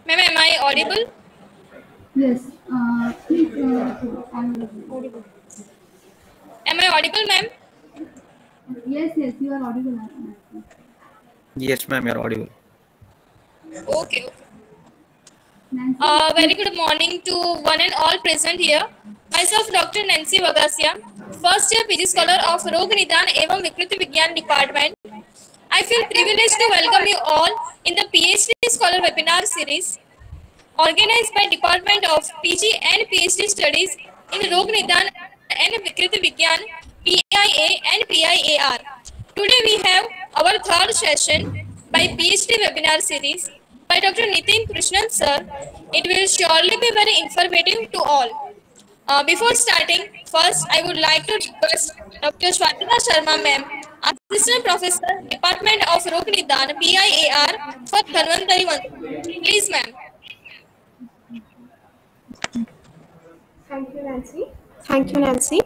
Ma'am, am I audible? Yes. Please, I'm audible. Am I audible, ma'am? Yes, yes, you are audible. Yes, ma'am, you're audible. Okay. Nancy, Very good morning to one and all present here. Myself, Dr. Nancy Vagasia, first year PG scholar of Rog Nidan एवं विकृति विज्ञान department. I feel privileged to welcome you all in the PhD Scholar webinar series organized by Department of PG and PhD Studies in Rog Nidan and Vikriti Vigyan, PIA and PIAR. Today we have our third session by PhD webinar series by Dr. Nitin Krishnan sir. It will surely be very informative to all. Before starting, first I would like to request Dr. Swatika Sharma ma'am, Assistant Professor, Department of Rog Nidan, PIAR for Dhanvantari Vandan. Please ma'am. Thank you, Nancy. Thank you, Nancy.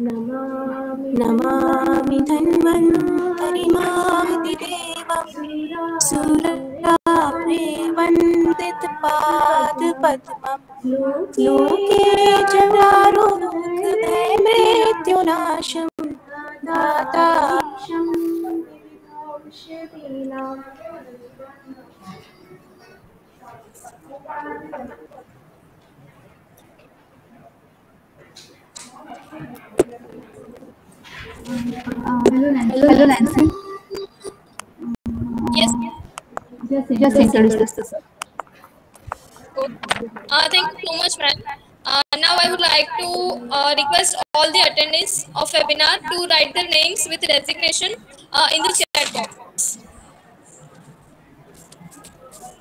Namami Dhanvantari Devam Surapre Vandit Pad Padmam Loke Janarokh Mrityunasham Dhatasham Shrilam. hello, Nancy. Hello, Nancy. Yes. Just introduce yourself. Thank you so much, ma'am. Now I would like to request all the attendees of webinar to write their names with resignation in the chat box.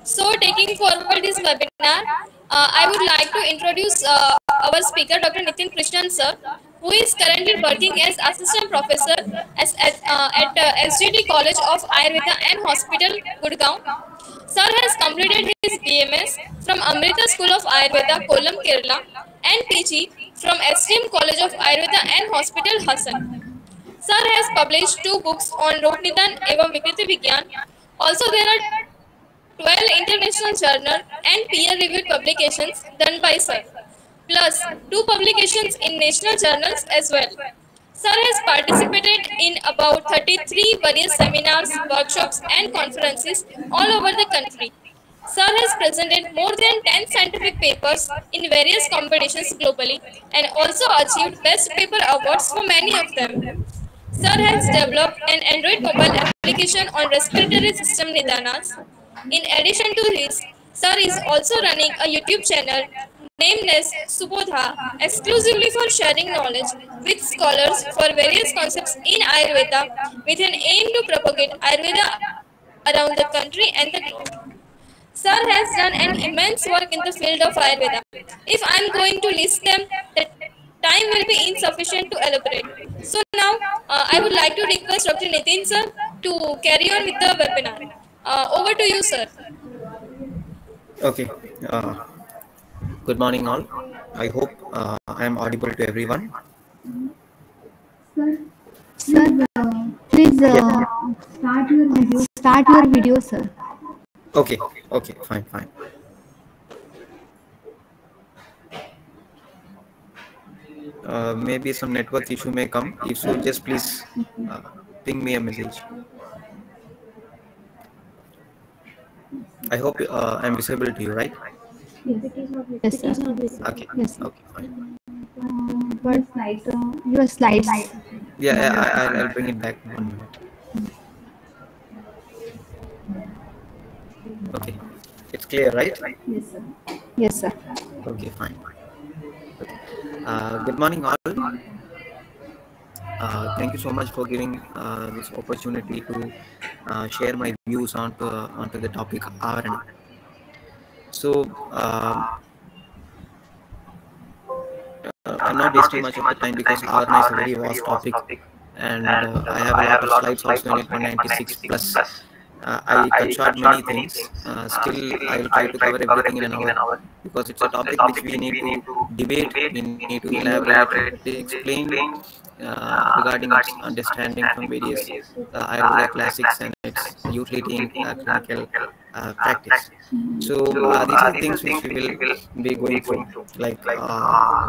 So, taking forward this webinar, I would like to introduce our speaker, Dr. Nitin Krishnan sir, who is currently working as assistant professor at SGD College of Ayurveda and Hospital, Gurgaon. Sir has completed his BMS from Amrita School of Ayurveda, Kollam, Kerala, and PG from STM College of Ayurveda and Hospital, Hassan. Sir has published 2 books on Rog Nidan evam Vikriti Vigyan. Also, there are 12 international journal and peer-reviewed publications done by Sir, plus 2 publications in national journals as well. Sir has participated in about 33 various seminars, workshops and conferences all over the country. Sir has presented more than 10 scientific papers in various competitions globally and also achieved Best Paper Awards for many of them. Sir has developed an Android mobile application on respiratory system Nidanas. In addition to this, Sir is also running a YouTube channel named as Subodha, exclusively for sharing knowledge with scholars for various concepts in Ayurveda with an aim to propagate Ayurveda around the country and the globe. Sir has done an immense work in the field of Ayurveda. If I am going to list them, the time will be insufficient to elaborate. So now, I would like to request Dr. Nitin sir to carry on with the webinar. Over to you, sir. Okay. Good morning, all. I hope I am audible to everyone. Sir, please start your video, sir. Okay, fine. Maybe some network issue may come. If so, just please ping me a message. I hope I'm visible to you, right? Yes, sir. Okay. Yes. Okay, fine. But your slides. Yeah, I'll bring it back in 1 minute. Okay, it's clear, right? Yes, sir. Yes, sir. Okay, fine. Good morning, all. Thank you so much for giving this opportunity to share my views onto the topic RNA. So, I'm not wasting much of the time because RNA is a very vast topic, and I have a lot of slides also in it, 196 plus. I cut short many things. Still, I will try to cover everything in an hour because it's a topic which we need to debate, we need to elaborate, explain regarding its understanding from various Ayurveda classics and its utility in clinical practice. So these are the things which we will be going through. Like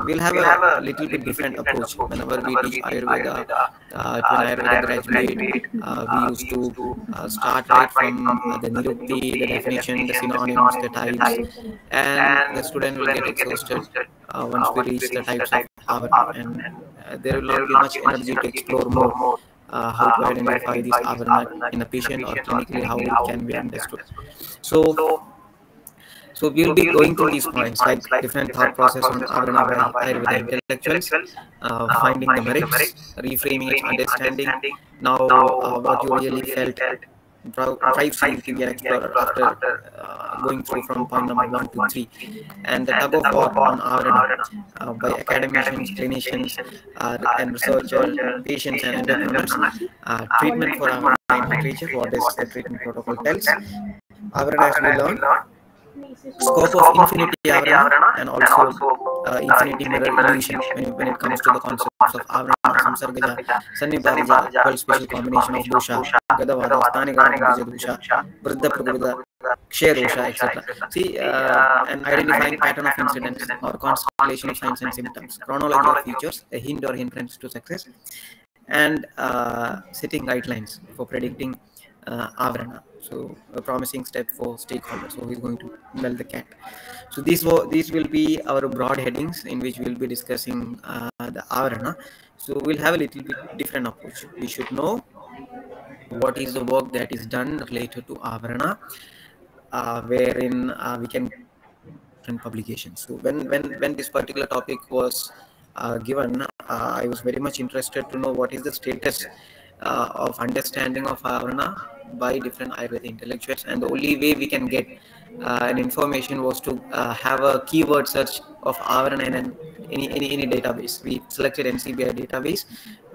we'll have a little bit different approach whenever we teach Ayurveda to an Ayurveda graduate. We used to start right from the Nirukti, the definition, the synonyms, the types, and the student will get exhausted once we reach the types of Avarana, and there will not be much energy to explore more how to identify these Avarana in a patient or clinically how it can be understood. So we'll be going through these points, like different thought process on Avarana by Ayurveda intellectuals, finding the merits, reframing its understanding. Now, what you really felt drives you to be an explorer after going through from point number 1 to 3, and the tug of war on Avarana by academicians, clinicians, and researchers, patients, and entrepreneurs. Treatment for Avarana in literature. What does the treatment protocol tells? Avarana, as we learn, scope of infinity Avarana and also infinity mirror illusion when it comes to the concepts of Avarana, Samsargaja, Sanniparija, 12 special combination of dosha, Gadavada, Sthanigara, dosha, Vriddha Prakrita, Kshay dosha, etc. See, an identifying pattern of incidents or constellation of signs and symptoms, chronology of features, a hint or hindrance to success, and setting guidelines for predicting Avarana. So a promising step for stakeholders. So he's going to melt the cat. So these will be our broad headings in which we'll be discussing the Avarana. So we'll have a little bit different approach. We should know what is the work that is done related to Avarana, wherein we can different publications. So when this particular topic was given, I was very much interested to know what is the status of understanding of Avarana by different Ayurveda intellectuals, and the only way we can get an information was to have a keyword search of Avarana in any database. We selected NCBI database,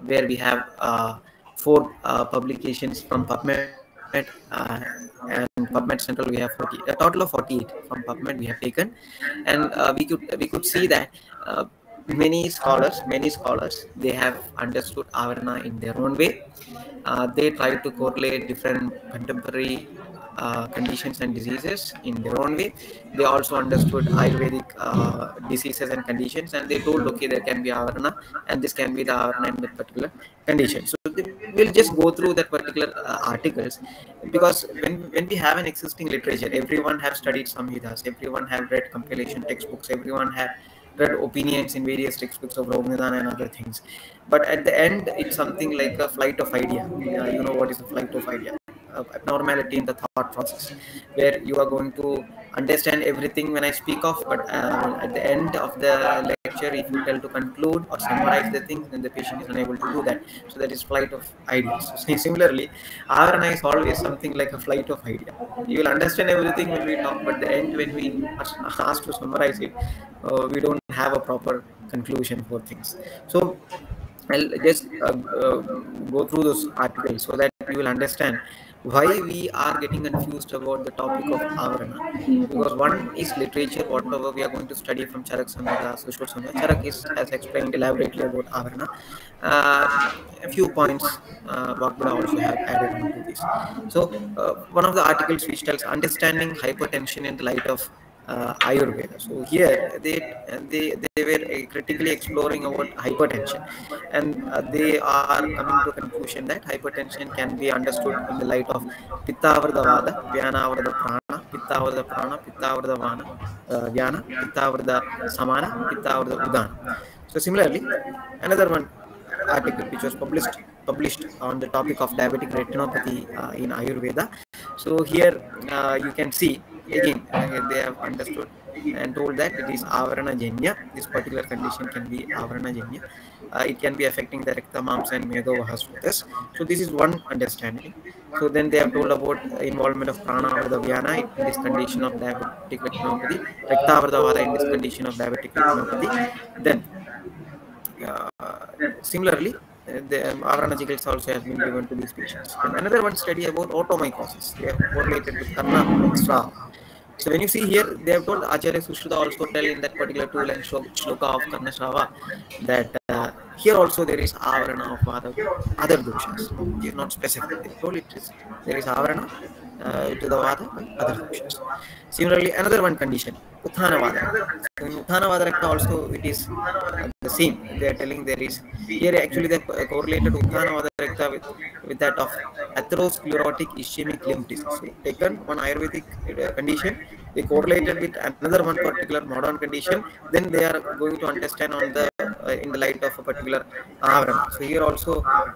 where we have 4 publications from PubMed, and PubMed Central we have a total of 48 from PubMed we have taken, and we could see that many scholars they have understood Avarana in their own way. They try to correlate different contemporary conditions and diseases in their own way. They also understood Ayurvedic diseases and conditions, and they told, okay, there can be Avarana and this can be the Avarana in that particular condition. So we'll just go through that particular articles, because when we have an existing literature, everyone have studied Samhitas, everyone have read compilation textbooks, everyone have read opinions in various textbooks of Rognidana and other things. But at the end, it's something like a flight of idea. You know what is a flight of idea? Abnormality in the thought process, where you are going to understand everything when I speak of, but at the end of the lecture, if you tell to conclude or summarize the things, then the patient is unable to do that. So that is flight of ideas. So similarly, Avarana is always something like a flight of idea. You will understand everything when we talk, but at the end, when we are asked to summarize it, we don't have a proper conclusion for things. So I'll just go through those articles so that you will understand why we are getting confused about the topic of Avarana. Because one is literature, whatever we are going to study from Charak Samhita, Sushruta Samhita. Charak has explained elaborately about Avarana. A few points Vakbuddha also have added onto this. So one of the articles which tells understanding hypertension in the light of Ayurveda. So here they were critically exploring about hypertension, and they are coming to a conclusion that hypertension can be understood in the light of Pittavarda Vada, Vyanavarda Prana, Pittavarda Prana, Pittavarda Vana, Vyana, Pittavarda Samana, Pittavarda Udana. So similarly, another one article which was published on the topic of diabetic retinopathy in Ayurveda. So here you can see again they have understood and told that it is Avarana Janya. This particular condition can be Avarana Janya. It can be affecting the Rakta Mamsa and Medo Vahasvatas. So this is one understanding. So then they have told about involvement of Prana Varda Vyana in this condition of diabetic retinopathy, Rakta Varda Vada in this condition of diabetic retinopathy. Then similarly, the Avarana Chikitsa also has been given to these patients. And another one study about automycosis. They have correlated with Karna Srava. So when you see here, they have told Acharya Sushruta also tell in that particular 2-line shloka of Karna Srava that Here also there is avarana of other doshas. It is not specific. They told it is there is avarana to the vada by other doshas. Similarly, another one condition, uthana vada. So in uthana vada also it is the same. They are telling there is here actually they correlated uthana vada with that of atherosclerotic ischemic limb disease. So taken one Ayurvedic condition, they correlated with another one particular modern condition. Then they are going to understand on the in the light of a particular avarana. So here also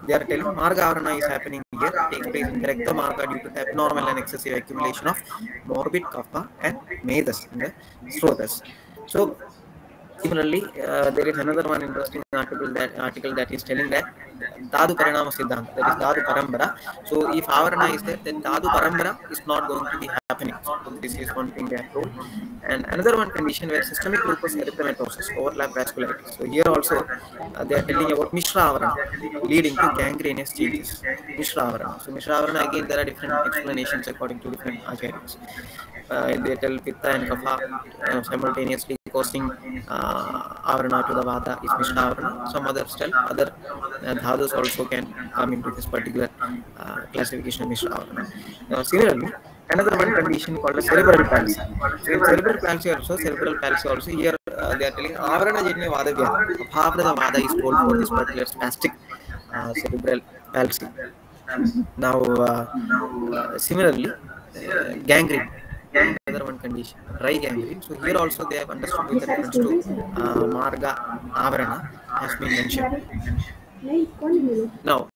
they are telling marga avarana is happening here, takes place in the recta marga due to the abnormal and excessive accumulation of morbid kapha and medas in the srotas. So similarly, there is another one interesting article that is telling that Dhatu Parinama Siddhanta, that is Dhatu Parambara. So if avarana is there, then Dhatu Parambara is not going to be happening. So this is one thing they are told. And another one condition where systemic lupus erythematosus, overlap vasculitis. So here also they are telling about Mishra avarana leading to gangrenous changes. Mishra avarana. So Mishra avarana, again there are different explanations according to different acharyas. They tell pitta and kapha simultaneously causing avarana to the vada is Mishra avarana. Some others tell other dhadus also can come into this particular classification of Mishra avarana. Now similarly, another one condition called a cerebral palsy. So in cerebral palsy also here they are telling avarana janya vada vyadhi. Abhavrata vada is told for this particular spastic cerebral palsy. Now similarly, gangrene. Another one condition, dry gangrene. So here also they have understood with reference to marga avarana has been mentioned. Now,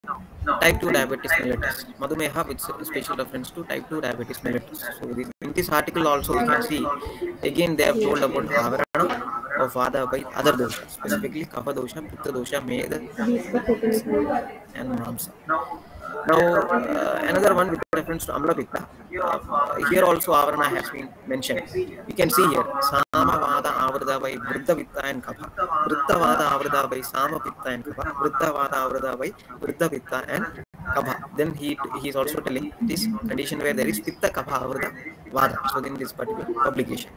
type 2 diabetes mellitus. Madhumeha with special reference to type 2 diabetes mellitus. So in this article also you can see, again they have told about avarana of vada by other doshas, specifically kapha dosha, pitta dosha, meda and mamsa. Now another one with reference to amla pitta. Here also avarana has been mentioned. You can see here sama vada avrada by vriddha pitta and kapha, vriddha vada avrada by sama pitta and kapha, vriddha vada avrada by vriddha pitta and kapha. Then he is also telling this condition where there is pitta kapha avrada vada. So in this particular publication.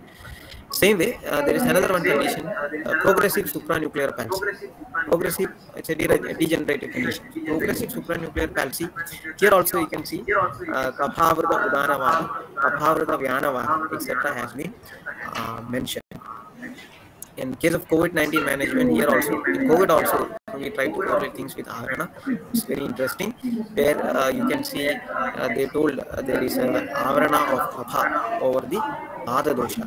Same way, there is another one condition, progressive supranuclear palsy. Progressive, it's a degenerative condition. Progressive supranuclear palsy. Here also you can see kaphavrata udana vada, kaphavrata vyana vada, etc. has been mentioned. In case of COVID-19 management, here also, in COVID also, we try to correlate things with avarana. It's very interesting, where you can see they told there is an avarana of kapha over the vada dosha,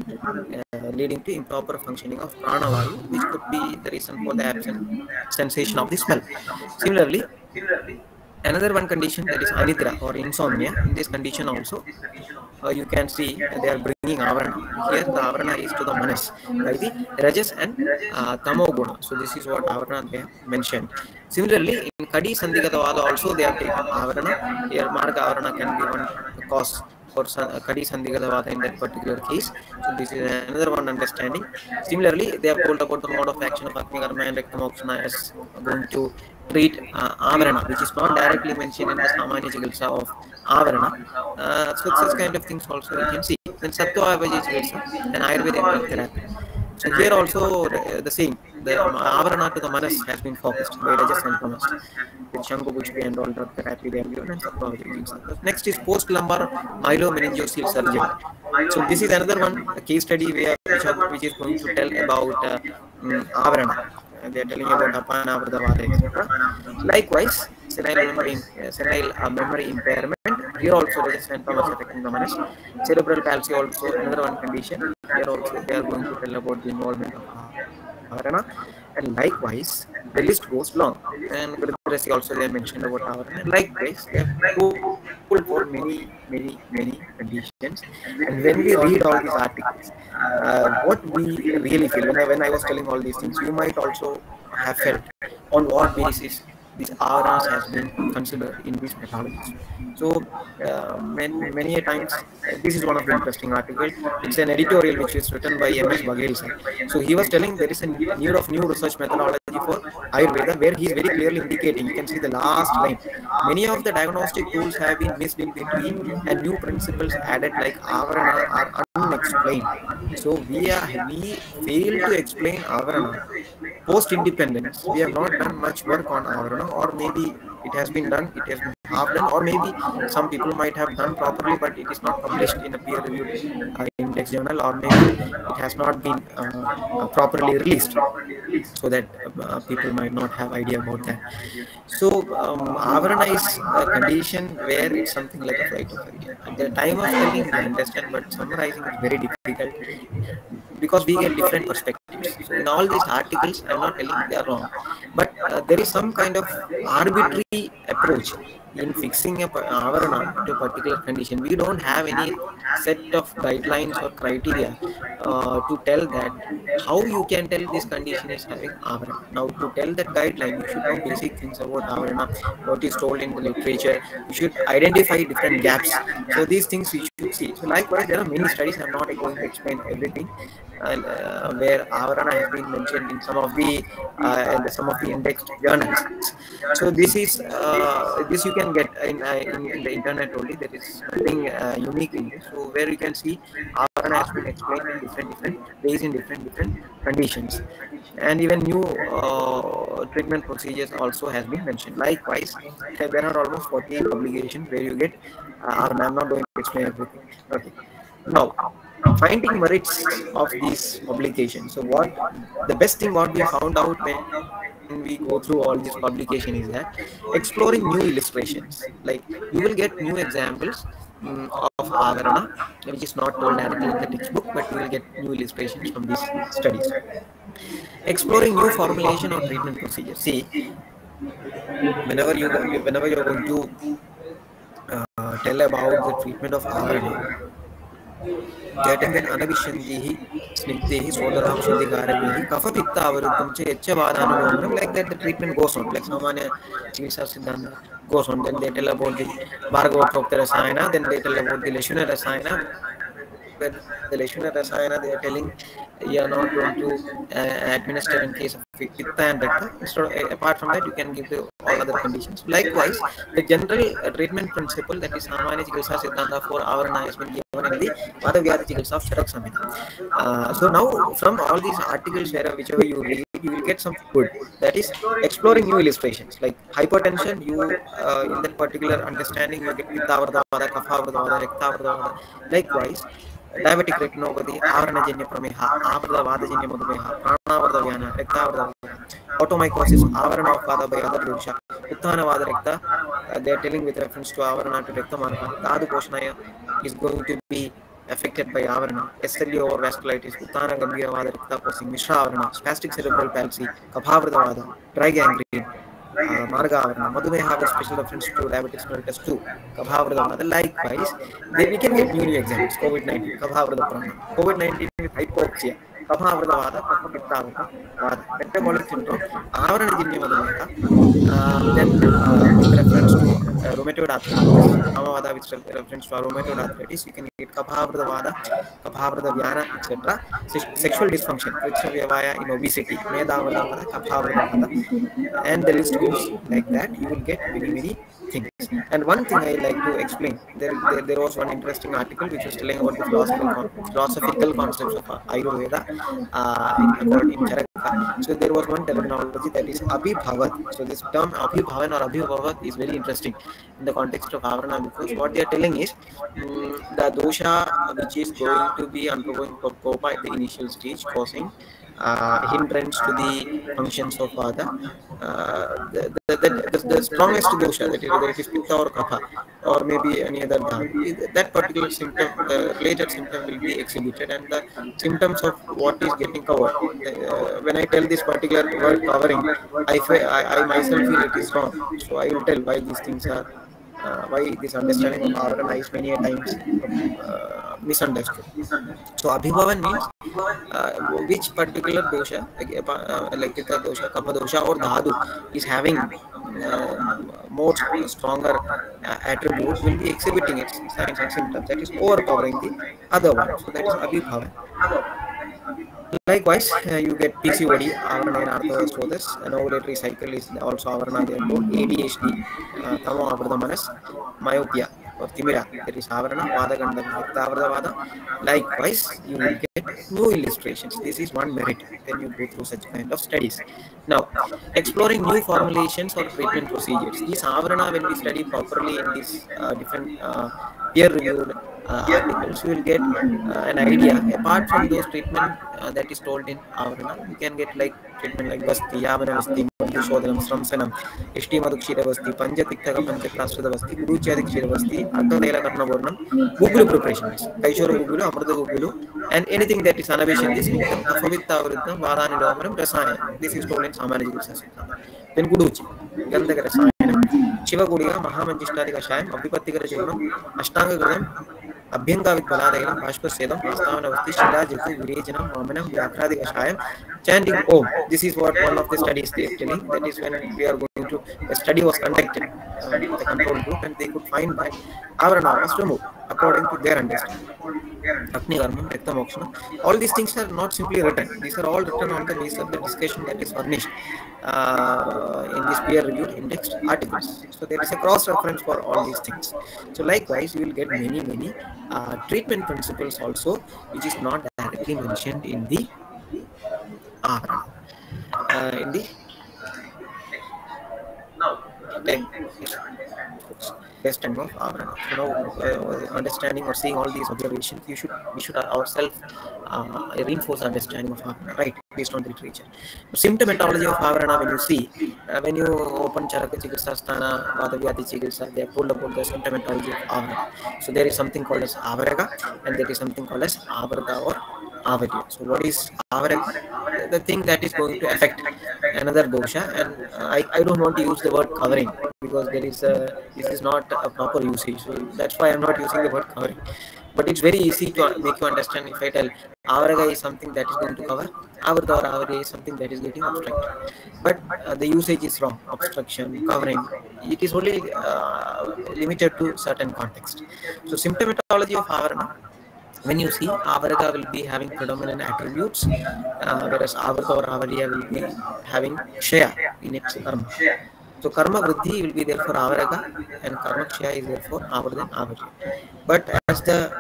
leading to improper functioning of pranavayu, which could be the reason for the absent sensation of the smell. Similarly, another one condition, that is anidra or insomnia. In this condition also, you can see they are bringing avarana. Here the avarana is to the manas by the rajas and tamo guna. So this is what avarana they have mentioned. Similarly, in kadi sandhigata vada also they have taken avarana. Here marga avarana can be one cause for kadi sandhigata vada in that particular case. So this is another one understanding. Similarly, they have told about the mode of action of Agni Karma and Rektamokshana as going to treat avarana, which is not directly mentioned in the Samanya Chikitsa of avarana. So such kind of things also you can see. Then Sattva Avaji Chikitsa and Ayurvedic therapy. So here also the same, the avarana to the manas has been focused by Rajas and Tamas with Shanku Bujpi and all drug therapy they have given and Sattva Avaji Chikitsa. Next is post-lumbar myelomeningocele surgery. So this is another one, a case study where which is going to tell about avarana. They are telling about apana, avrada vada, etc. Likewise, senile memory impairment. Here also there is symptoms affecting the manas. Cerebral palsy also another one condition. Here also they are going to tell about the involvement of avarana. And likewise, the list goes long. And Vriddhrasi also they mentioned about avarana. Likewise, they have pulled for many conditions. And when we read all these articles, what we really feel, when I was telling all these things, you might also have felt on what basis these avaranas has been considered in these methodologies. So many a times, this is one of the interesting articles. It's an editorial which is written by M.S. Baghel sir. So he was telling there is a need of new research methodology for Ayurveda, where he is very clearly indicating. You can see the last line. Many of the diagnostic tools have been missed in between, and new principles added like Avarana are unexplained. So we fail to explain Avarana. Post independence, we have not done much work on Avarana, or maybe it has been done, it has been half done, or maybe some people might have done properly, but it is not published in a peer-reviewed index journal, or maybe it has not been properly released, so that people might not have idea about that. So Avarana is a condition where it's something like a flight of idea. At the time of telling, we understand, but summarizing is very difficult because we get different perspectives. So in all these articles, I'm not telling they are wrong, but there is some kind of arbitrary approach in fixing a Avarana to a particular condition. We don't have any set of guidelines or criteria to tell that how you can tell this condition is having Avarana. Now, to tell that guideline, you should know basic things about Avarana, what is told in the literature. You should identify different gaps. So these things we should see. So likewise, there are many studies. I'm not going to explain everything. Where Avarana has been mentioned in some of the indexed journals. So this is this you can get in the internet only. There is nothing unique in this. So where you can see Avarana has been explained in different ways in different conditions, and even new treatment procedures also has been mentioned. Likewise, there are almost 48 publications where you get Avarana. I'm not going to explain everything. Okay, now, finding merits of these publications. So what the best thing what we found out when we go through all this publication is that exploring new illustrations. Like you will get new examples of Avarana, which is not told directly in the textbook, but you will get new illustrations from these studies. Exploring new formulation of treatment procedures. See, whenever you're going to tell about the treatment of Avarana, Jatagan Anavishandihi, Snigdehi, Sodaram Shandigaramihi, Kafa Pitta Avarukum, Echavadana, like that the treatment goes on, like Samana Chisa Siddhanta goes on. Then they tell about the Bhargava Rasayana, then they tell about the Lashuna Rasayana. When the Lashuna Rasayana, they are telling you are not going to administer in case of Pitta and Rakta. So apart from that, you can give the all other conditions. Likewise, the general treatment principle, that is Samanya Chikitsa Siddhanta for Avarana, has been given in the Vadavyadi Chikitsa of Charak Samhita. So now, from all these articles, whichever you read, you will get some good. That is exploring new illustrations. Like hypertension, you in that particular understanding, you get Pitta Vardha Vada, Kapha Vardha Vada, Rekta Vardha Vada. Likewise, diabetic retinopathy, Avarana-janya prameha, Avarda Vadajanya madhumeha, Pranavarda vyana, Rekta Varda Vada, automycosis, Avarana of Vada by other dosha, Uttana Vada Rekta, they are telling with reference to Avarana to Rekta Marga, Dadu Poshanaya is going to be affected by Avarana, SLE over vasculitis, Uttana Gambhira Vada Rekta causing Mishra Avarana, spastic cerebral palsy, Kaphavrada Vada, dry gangrene, Marga Avarana, Madhumeha has special reference to diabetes mellitus 2, Kaphavrada Vada. Likewise, then we can get new examples. COVID-19, Kaphavrada Prana, COVID-19 with hypoxia, Kaphavrada Vada, Kapha Vada, metabolic syndrome, Avarana-janya Madhumeha, then with reference to rheumatoid arthritis, Kamavada with reference to rheumatoid arthritis, you can get Kaphavrada Vada, Kaphavrada Vyana, etc. Sexual dysfunction, Krishna in obesity, Medavada Vada, Kaphavrada Vada, and the list goes like that. You will get many things. And one thing I like to explain, there was one interesting article which was telling about the philosophical concepts of Ayurveda in Charaka. So there was one terminology, that is Abhibhavat. So this term Abhibhavan or Abhibhavat is very interesting in the context of Avarana, because what they are telling is the dosha which is going to be undergoing Kopa at the initial stage, causing hindrance to the functions of Vada. The strongest dosha, that it is Pitta or Kapha, or maybe any other dhan, that particular symptom, the related symptom will be exhibited, and the symptoms of what is getting covered. When I tell this particular word covering, I myself feel it is wrong. So I will tell why these things are, why this understanding of Avarana is many a times misunderstood. So Abhibhavan means which particular dosha, like Pitta dosha, Kapha dosha or Dhadu is having more stronger attributes, will be exhibiting its signs and symptoms, that is overpowering the other one. So that is Abhibhavan. Likewise, you get PCOD, avarana in arthrostosis, an ovulatory cycle is also avarana there told, ADHD, tamo avrata manas, myopia or timira, there is avarana, vada gandham, avrata vada. Likewise, you will get new illustrations. This is one merit when you go through such kind of studies. Now, exploring new formulations or treatment procedures. These avarana, when we study properly in these different peer-reviewed articles, you will get an idea. Apart from those treatment that is told in avarana, you can get like treatment like vasti, yavana vasti, madhushodhanam, sramsanam, ishti madhukshira vasti, panchatiktaka panchakrashrita vasti, guruchadikshira vasti, ardhatela karnavurnam, gugulu preparation is kaishora gugulu, amrita gugulu, and anything that is anabhishyan this niktam, kafavitta avritam, vadani domaram, rasayana. This is told in Samanajika Sasitra. Then guduchi, gandhaka rasayana, shiva gudiga, mahamanjishtari kashayam, abhipattikara churnam, ashtanga gradam, अभ्यंगा विद्वलादयनं बाष्पस्येदं प्रस्तावनवस्ति शिलाजितु विरेचनं वामनं व्याघ्रादि कषायं chanting Om. This is what one of the studies they are telling. That is when we are going to a study was conducted with the control group, and they could find that avarana was removed according to their understanding. Agni Karmam, Rakta Mokshana. All these things are not simply written. These are all written on the basis of the discussion that is furnished in these peer-reviewed indexed articles. So there is a cross-reference for all these things. So likewise, you will get many treatment principles also, which is not directly mentioned in the in the understanding of avarana. Understanding or seeing all these observations, we should ourselves reinforce understanding of avarana, right, based on the literature. Symptomatology of avarana, when you see, when you open Charaka Chikitsa Sthana, Vadavyati Chikitsa, they are told about the symptomatology of avarana. So there is something called as avaraga, and there is something called as avarta or avarya. So what is avaraga? The thing that is going to affect another dosha, and I don't want to use the word covering, because this is not a proper usage. So that's why I'm not using the word covering. But it's very easy to make you understand if I tell avaraga is something that is going to cover, avarta or avarya is something that is getting obstructed. But the usage is wrong. Obstruction, covering, it is only limited to certain context. So symptomatology of avarana, when you see, avaraga will be having predominant attributes, whereas avarta or avarya will be having kshaya in its karma. So karma vriddhi will be there for avaraga, and karma kshaya is there for avarta and avarya. But as the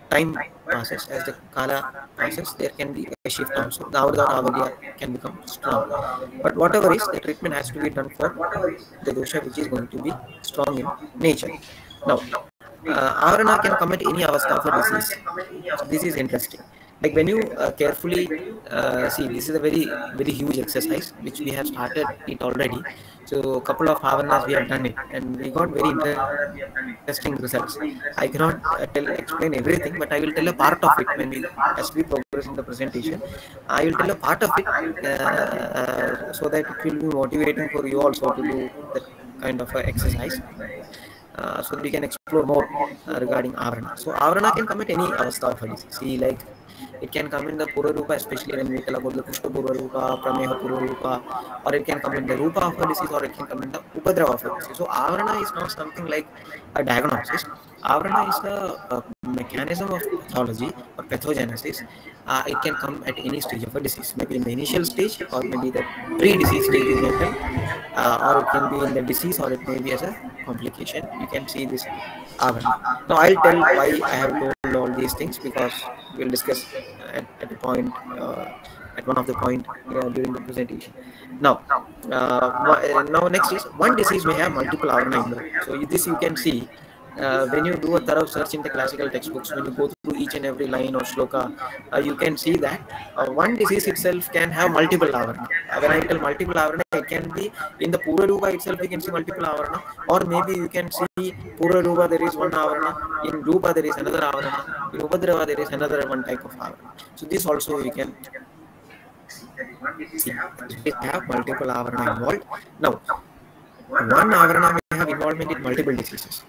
time passes, as the kala passes, there can be a shift also. The avarta or avarya can become strong. But whatever is, the treatment has to be done for the dosha which is going to be strong in nature. Now, avarana can come at any avastha of a disease. So this is interesting. Like when you carefully see, this is a very huge exercise which we have started it already. So a couple of avaranas we have done it, and we got very interesting results. I cannot explain everything, but I will tell a part of it as we progress in the presentation. I will tell a part of it so that it will be motivating for you also to do that kind of exercise. So that we can explore more regarding avarana. So avarana can come at any avastha of a disease. See, like it can come in the Pura Rupa, especially when we tell about the Pushpa Pura Rupa, Prameha Pura Rupa, or it can come in the Rupa of a disease, or it can come in the Upadrava of a disease. So avarana is not something like a diagnosis. Avarana is a mechanism of pathology or pathogenesis. It can come at any stage of a disease, maybe in the initial stage, or maybe the pre-disease stage is mental, or it can be in the disease, or it may be as a complication. You can see this avarana. Now I'll tell why I have told all these things, because we'll discuss at a point, at one of the point during the presentation. Now, next is, one disease may have multiple avarana in them. So this you can see. When you do a thorough search in the classical textbooks, when you go through each and every line or shloka, you can see that one disease itself can have multiple avarana. When I tell multiple avarana, it can be in the Pura Rupa itself, you can see multiple avarana, or maybe you can see Pura Rupa there is one avarana, in Rupa there is another avarana, in Upadrava there is another one type of avarana. So this also you can see. It have multiple avarana involved. Now, one avarana may have involvement in multiple diseases.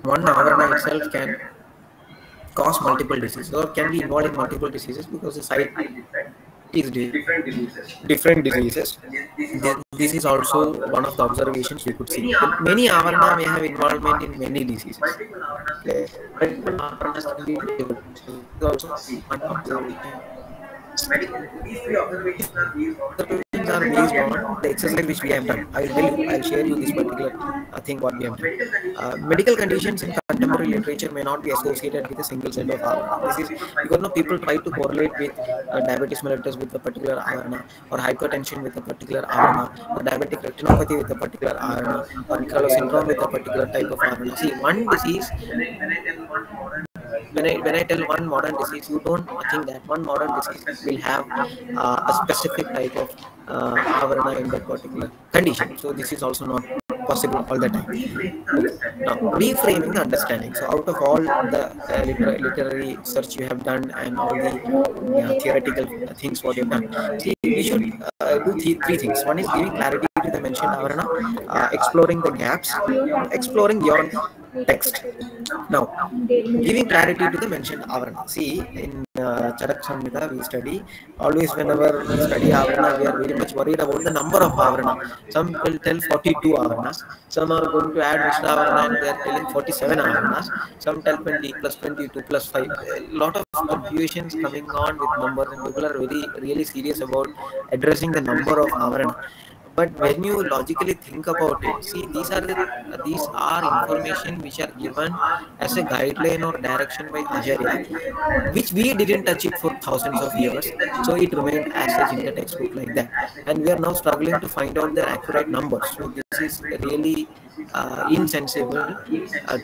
One avarana itself can cause multiple diseases, or can be involved in multiple diseases, because the site is different diseases. This is also one of the observations we could see. Many avarana may have involvement in many diseases. Also one observation. Observations are based on the exercise which we have done. I will tell you, I will share you this particular thing what we have done. Medical conditions in contemporary literature may not be associated with a single set of avarana. This is because now people try to correlate with diabetes mellitus with a particular avarana, or hypertension with a particular avarana, or diabetic retinopathy with a particular avarana, or Nicola syndrome with a particular type of avarana. See, one disease, when I tell one modern disease, you don't think that one modern disease will have a specific type of avarana in that particular condition. So this is also not possible all the time. Okay. Now, reframing the understanding. So out of all the literary search you have done and all the theoretical things what you have done, see, we should do three things. One is giving clarity to the mentioned avarana, exploring the gaps, exploring your text. Now, giving clarity to the mentioned avarana. See, in Charak Samhita we study, always whenever we study avarana, we are very much worried about the number of avarana. Some will tell 42 avaranas, some are going to add Vishnu avarana and they are telling 47 avaranas, some tell 20 plus 22 plus 5. A lot of confusions coming on with numbers, and people are really serious about addressing the number of avarana. But when you logically think about it, see, these are information which are given as a guideline or direction by Acharya, which we didn't touch it for thousands of years. So it remained as such in the textbook like that. And we are now struggling to find out the accurate numbers. So this is really insensible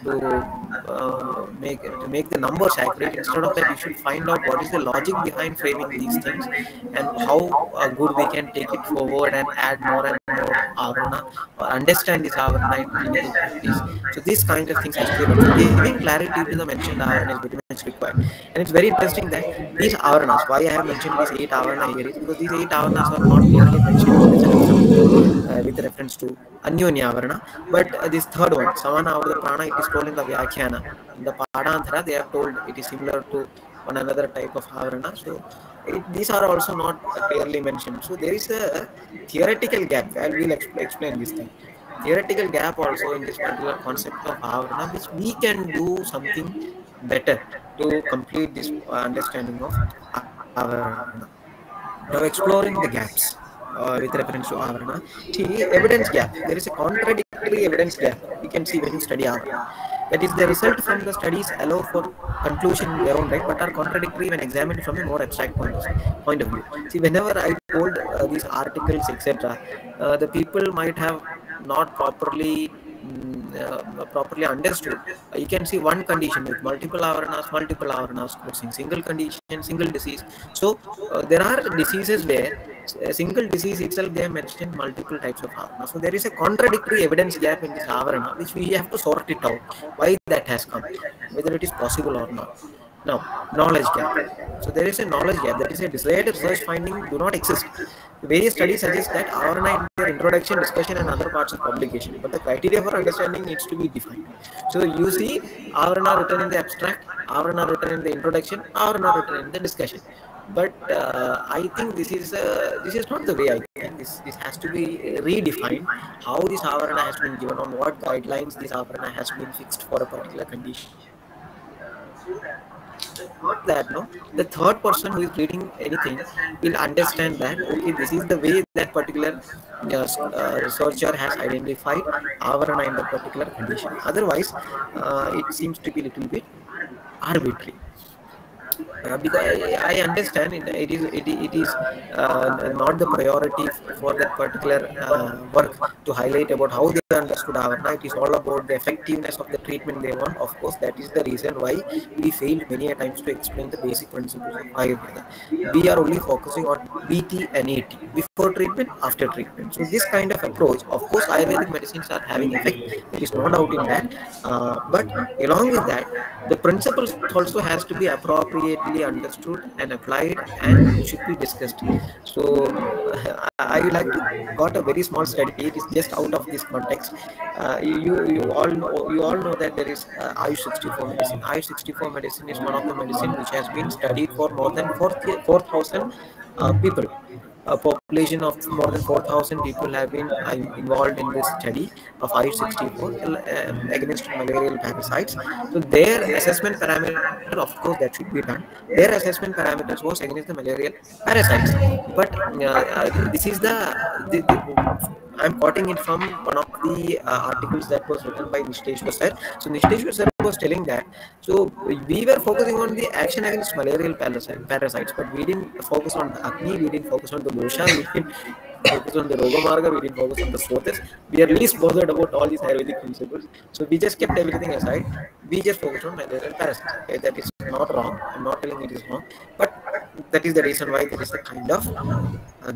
to make the numbers accurate. Instead of that, we should find out what is the logic behind framing these things and how good we can take it forward and add more and more avarana or understand this avarana in practice. So these kind of things has to be done. Giving clarity to the mentioned avarana is very much required. And it's very interesting that these avaranas, why I have mentioned these 8 avarana here is because these 8 avaranas are not clearly mentioned in the Charak with reference to Anyonya avarana, but this third one, Samana Avada Prana, it is told in the Vyakhyana. In the Padanthara, they are told it is similar to one another type of avarana. So these are also not clearly mentioned. So there is a theoretical gap. I will explain this thing. Theoretical gap also in this particular concept of avarana, which we can do something better to complete this understanding of avarana. Now exploring the gaps. With reference to avarana, see, evidence gap. There is a contradictory evidence gap you can see when you study avarana. That is, the result from the studies allow for conclusion in their own right, but are contradictory when examined from a more abstract point of view. See, whenever I told these articles, etc., the people might have not properly understood. You can see one condition with multiple avaranas causing single condition, single disease. So there are diseases where a single disease itself they have mentioned multiple types of avarana. So there is a contradictory evidence gap in this avarana, which we have to sort it out. Why that has come, whether it is possible or not. Now, knowledge gap. So there is a knowledge gap. That is, a desired research finding do not exist. Various studies suggest that avarana in their introduction, discussion, and other parts of publication, but the criteria for understanding needs to be defined. So you see avarana written in the abstract, avarana written in the introduction, avarana written in the discussion. But I think this is not the way. I think this has to be redefined. How this avarana has been given, on what guidelines this avarana has been fixed for a particular condition. Not that, no, the third person who is reading anything will understand that, okay, this is the way that particular researcher has identified avarana in the particular condition. Otherwise, it seems to be a little bit arbitrary. Because I understand it is not the priority for that particular work to highlight about how they understood avarana. It is all about the effectiveness of the treatment they want. Of course, that is the reason why we failed many a times to explain the basic principles of Ayurveda. We are only focusing on BT and AT, before treatment, after treatment. So this kind of approach, of course, Ayurvedic medicines are having effect. There is no doubt in that. But along with that, the principles also has to be appropriately understood and applied, and should be discussed. So I would like to got a very small study. It is just out of this context. You all know that there is Ayush 64 medicine. Ayush 64 medicine is one of the medicine which has been studied for more than 4,000 people. A population of more than 4,000 people have been involved in this study of I-64 against malarial parasites. So their assessment parameter, of course, that should be done. Their assessment parameters was against the malarial parasites. But this is I'm quoting it from one of the articles that was written by Nishteshwar sir. So Nishteshwar sir was telling that, so we were focusing on the action against malarial parasites, but we didn't focus on the acne, we didn't focus on the dosha, we didn't focus on the rogamarga, we didn't focus on the sothis. We are least bothered about all these Ayurvedic principles. So we just kept everything aside. We just focused on malarial parasites. Okay, that is not wrong. I'm not telling it is wrong, but that is the reason why there is a kind of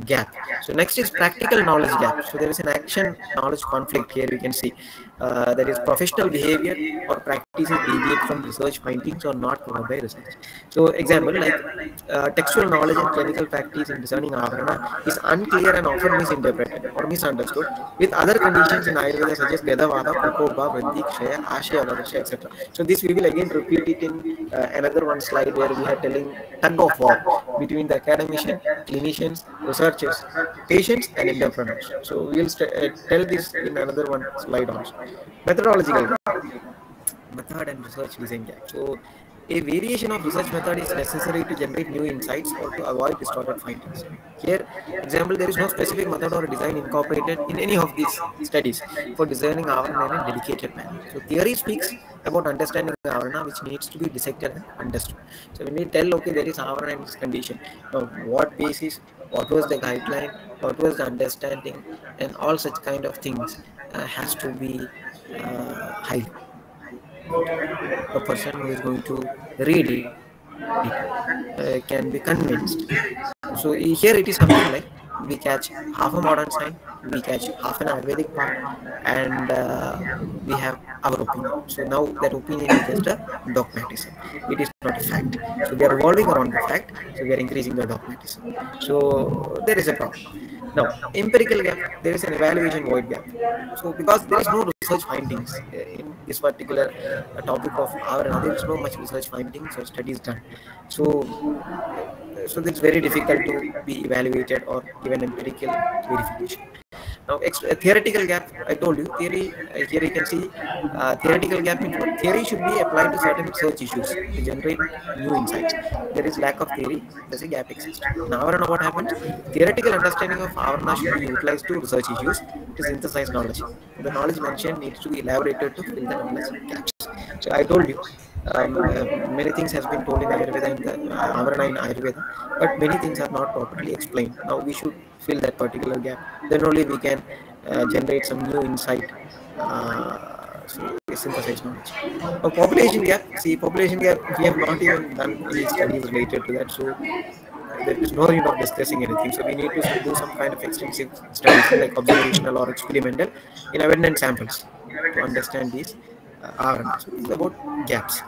gap. So next is practical knowledge gap. So there is an action knowledge conflict here. You can see that is professional behavior or practices deviate from research findings or not covered by research. So example, like textual knowledge and clinical practice in discerning avarana is unclear and often misinterpreted or misunderstood with other conditions in Ayurveda such as Gadavada, Prakopa, Vriddhi, Kshaya, Ashya, Avadasya, etc. So this we will again repeat it in another one slide where we are telling tug of war between the academician, clinicians, researchers, patients, and entrepreneurs. So we will tell this in another one slide also. Methodological gap. Method and research design gap. So a variation of research method is necessary to generate new insights or to avoid distorted findings. Here, example, there is no specific method or design incorporated in any of these studies for designing avarana in a dedicated manner. So theory speaks about understanding avarana, which needs to be dissected and understood. So when we tell, okay, there is avarana in this condition, now what basis, what was the guideline, what was the understanding, and all such kind of things has to be high. A person who is going to read it can be convinced. So here it is something like we catch half a modern science, we catch half an Ayurvedic part, and we have our opinion. So now that opinion is just a dogmatism. It is not a fact. So we are revolving around the fact. So we are increasing the dogmatism. So there is a problem. Now, empirical gap, there is an evaluation void gap. So because there is no research findings in this particular topic of avarana, there is no much research findings or studies done. So it's very difficult to be evaluated or given empirical verification. Now, theoretical gap, I told you, theory, here you can see theoretical gap means what? Theory should be applied to certain research issues to generate new insights. There is lack of theory, there's a gap exists. In avarana, what happens? Theoretical understanding of avarana should be utilized to research issues to synthesize knowledge. The knowledge mentioned needs to be elaborated to fill the knowledge gaps. So I told you, many things has been told in Ayurveda, in the avarana in Ayurveda, but many things are not properly explained. Now we should fill that particular gap. Then only we can generate some new insight. So synthesize knowledge. A population gap. See, population gap. We have not even done any studies related to that. So there is no need of discussing anything. So we need to do some kind of extensive studies like observational or experimental in abundant samples to understand these avarana. So it's about gaps.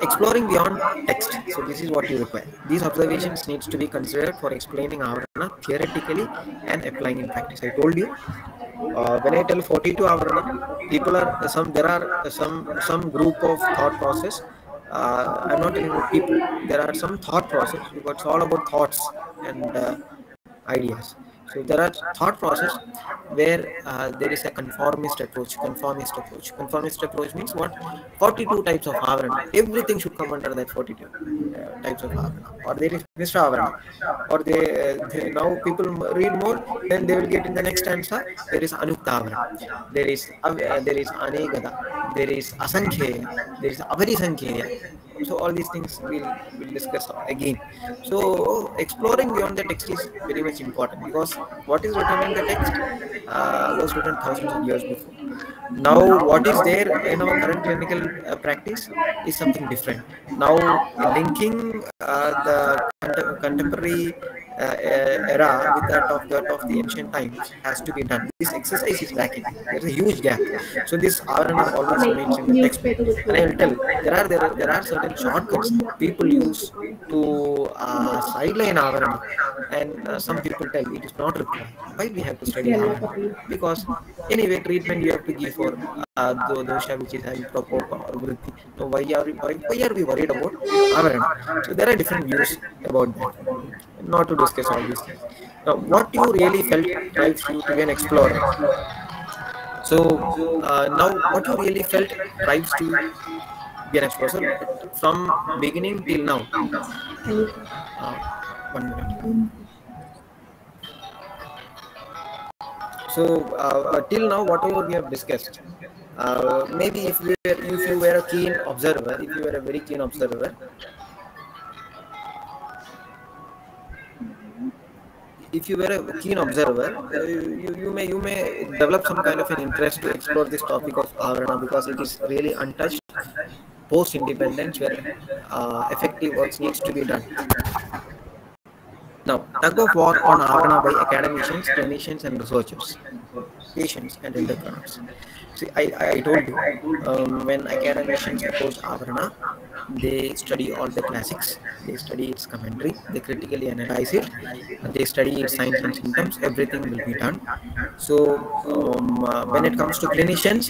Exploring beyond text. So this is what you require. These observations needs to be considered for explaining avarana theoretically and applying in practice. I told you when I tell 42 avarana, there are some group of thought process. I'm not telling about people. There are some thought process because it's all about thoughts and ideas. So there are thought process where there is a conformist approach. Conformist approach means what? 42 types of avarana. Everything should come under that 42 types of avarana. Or there is Mishra avarana. Or they now people read more, then they will get in the next stanza. There is Anukta avarana. There is Anegada. There is Asankhya. There is Avarisankhya. So all these things we'll discuss again. So exploring beyond the text is very much important because what is written in the text was written thousands of years before. Now what is there in our current clinical practice is something different. Now linking the contemporary era with that of the ancient times has to be done. This exercise is lacking. There is a huge gap. So this avarana always remains in the text. And I will tell there are certain shortcuts people use to sideline avarana, and some people tell it is not required. Why we have to study avarana? Because anyway treatment you have to give for the dosha which is having prakopa or vriddhi. So why are we worried about avarana? So there are different views about that. not to discuss all these things. Now, what you really felt drives you to be an explorer. So now, what you really felt drives to be an explorer. So, from beginning till now, 1 minute. So till now, whatever we have discussed, maybe if you were a keen observer, if you were a very keen observer, if you were a keen observer, you may develop some kind of an interest to explore this topic of Avarana, because it is really untouched post independence, where effective work needs to be done. Now, tug of war on Avarana by academicians, clinicians, and researchers, patients, and entrepreneurs. See, I told you, when academicians approach Avarana, they study all the classics, they study its commentary, they critically analyze it, they study its signs and symptoms, everything will be done. So, when it comes to clinicians,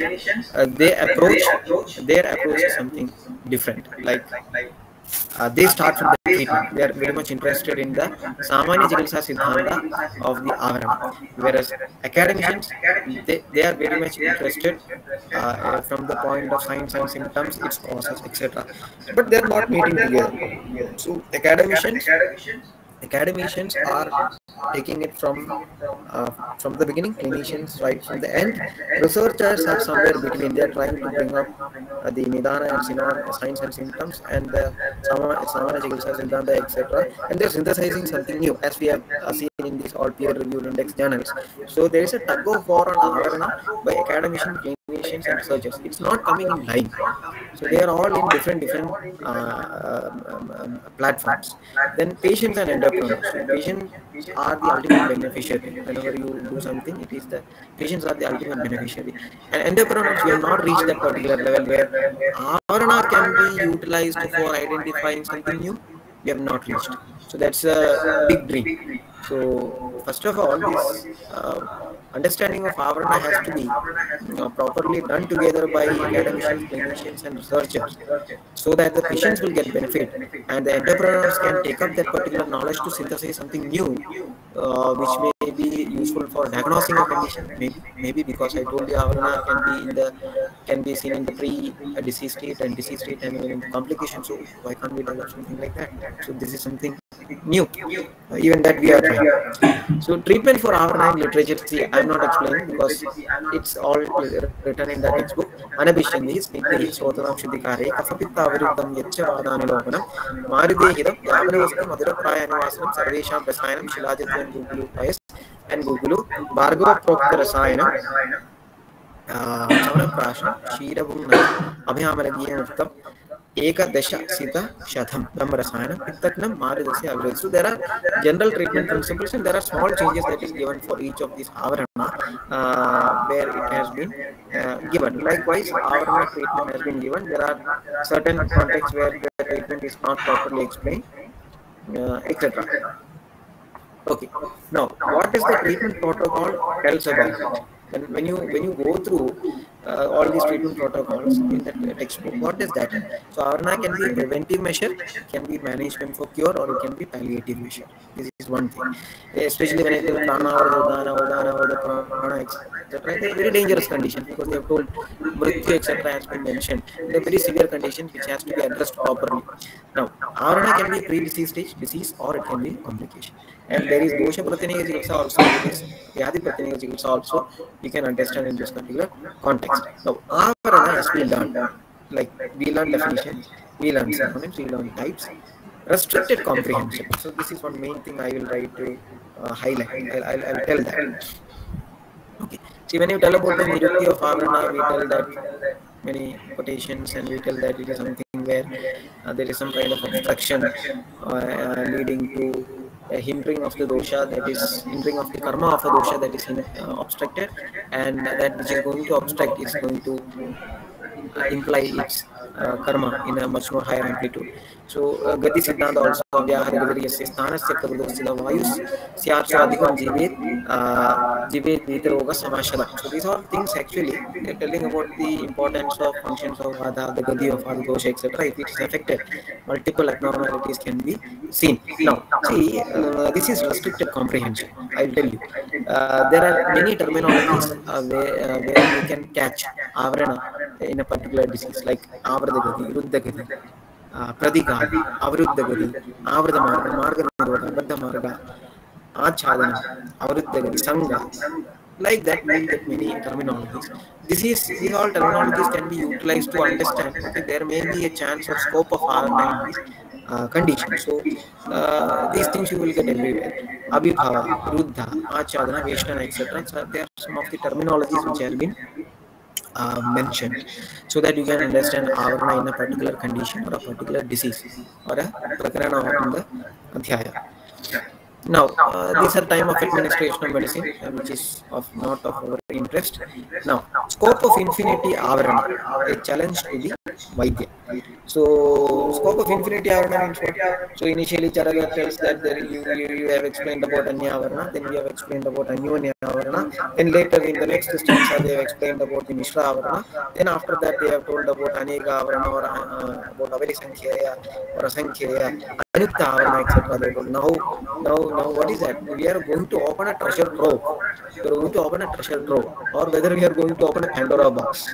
their approach is something different. Like, they start from the treatment. They are very much interested in the Samanya Chikitsa Siddhanta of the Avarana, whereas academicians, they are very much interested from the point of signs and symptoms, its causes, etc. But they are not meeting together. So academicians are taking it from the beginning, clinicians right from the end. Researchers are somewhere between. They are trying to bring up the Nidana and signs and symptoms, and the Samana Chikitsa Siddhanta, etc. And they're synthesizing something new, as we have seen in these all peer-reviewed index journals. So there is a tug of war on Avarana by academicians, clinicians, and researchers. It's not coming in line. So they are all in different platforms. Then patients and entrepreneurs. So patients are the ultimate beneficiary. Whenever you do something, it is the patients are the ultimate beneficiary. And entrepreneurs, we have not reached that particular level where Avarana can be utilized for identifying something new. We have not reached. So that's a big dream. So first of all, this understanding of Avarana has to be properly done together by academicians, clinicians, and researchers, so that the patients will get benefit, and the entrepreneurs can take up that particular knowledge to synthesize something new, which may be useful for diagnosing a condition. Maybe because I told you Avarana can be seen in the pre-disease state and disease state, and even in the complications. So why can't we develop something like that? So this is something new, even that we are trying. So treatment for Avarana in literature, see, I'm not explaining because it's all written in the textbook. Anabhishandi, Snigdhi, Sotanam Shuddhikare, Kafapitta Aviruddham, Yacha Vadanalopanam, Maridehidam, Yavanavastam, Madhurapraya Anivasam, Sarvesham Rasayanam, Shilajatvam, Gugulu Payas, and Gugulu, Bhargava Prokta Rasayanam, Chavaprasham, Shirabhum, Abhyamaradiyanam, Ekadasha Sita Shatham Brahmarasanam Pittaknam Maridasya Avred. So there are general treatment principles, and there are small changes that is given for each of these Avarana, where it has been given. Likewise, Avarana treatment has been given. There are certain contexts where the treatment is not properly explained, etc. Okay. Now, what is the treatment protocol tells about? When you go through all these treatment protocols in the textbook, what is that? So Avarana can be a preventive measure, can be management for cure, or it can be palliative measure. This is one thing. Especially when it is Prana or the Prana, etc. They are very dangerous condition, because they have told Mrityu, etc. has been mentioned. They are very severe conditions which has to be addressed properly. Now, Avarana can be pre-disease stage disease, or it can be complication. And there is Dosha Pratineka Chikitsa also, there is Vyadhi Pratineka Chikitsa also, you can understand in this particular context. Now, Avarana has been done. Like, we learn definitions, we learn synonyms, we learn types, restricted comprehension. So this is one main thing I will try to highlight. I'll tell that. Okay. See, when you tell about the nirukti of Avarana, we tell that many quotations, and we tell that it is something where there is some kind of obstruction leading to a hindering of the dosha, that is hindering of the karma of a dosha that is obstructed, and that which is going to obstruct is going to imply its karma in a much more higher amplitude. So Gati Siddhanta also Vyahari Yasya Sthanasya Prabodhasya Vayus Syarcho Adhikam Jivet Vitaroga Samashada. So these are things actually they're telling about the importance of functions of Vada, the Gadi of Adhikosha, etc. If it is affected, multiple abnormalities can be seen. Now, see, this is restricted comprehension. I'll tell you. There are many terminologies where we can catch Avrana in a particular disease, like Avradagati, Ruddagati, Pradigadi, Avruddagati, Avradha Marga Nirodha, Baddha Marga, Achadana, Avruddagati, Sangha. Like that, we will get many terminologies. These all terminologies can be utilized to understand. Okay, there may be a chance or scope of Avrana in these conditions. So these things you will get everywhere. Abhibhava, Ruddha, Achadana, Veshtana, etc. So they are some of the terminologies which have been mentioned, so that you can understand Avarana in a particular condition or a particular disease or a prakarana in the Adhyaya. Now, these are time of administration of medicine, which is not of our interest. Now, scope of infinity Avarana, a challenge to the Vaidya. So, scope of infinity Avarana means what? So, initially Charaka tells that you have explained about Anya Avarana, then we have explained about Anyonya Avarana, then later in the next stanza they have explained about the Mishra Avarana, then after that they have told about Aneka Avarana or about Avarisankhya or Asankhya, Anutta Avarana, etc. Now, what is that? We are going to open a treasure trove. We are going to open a treasure trove, or whether we are going to open a Pandora box.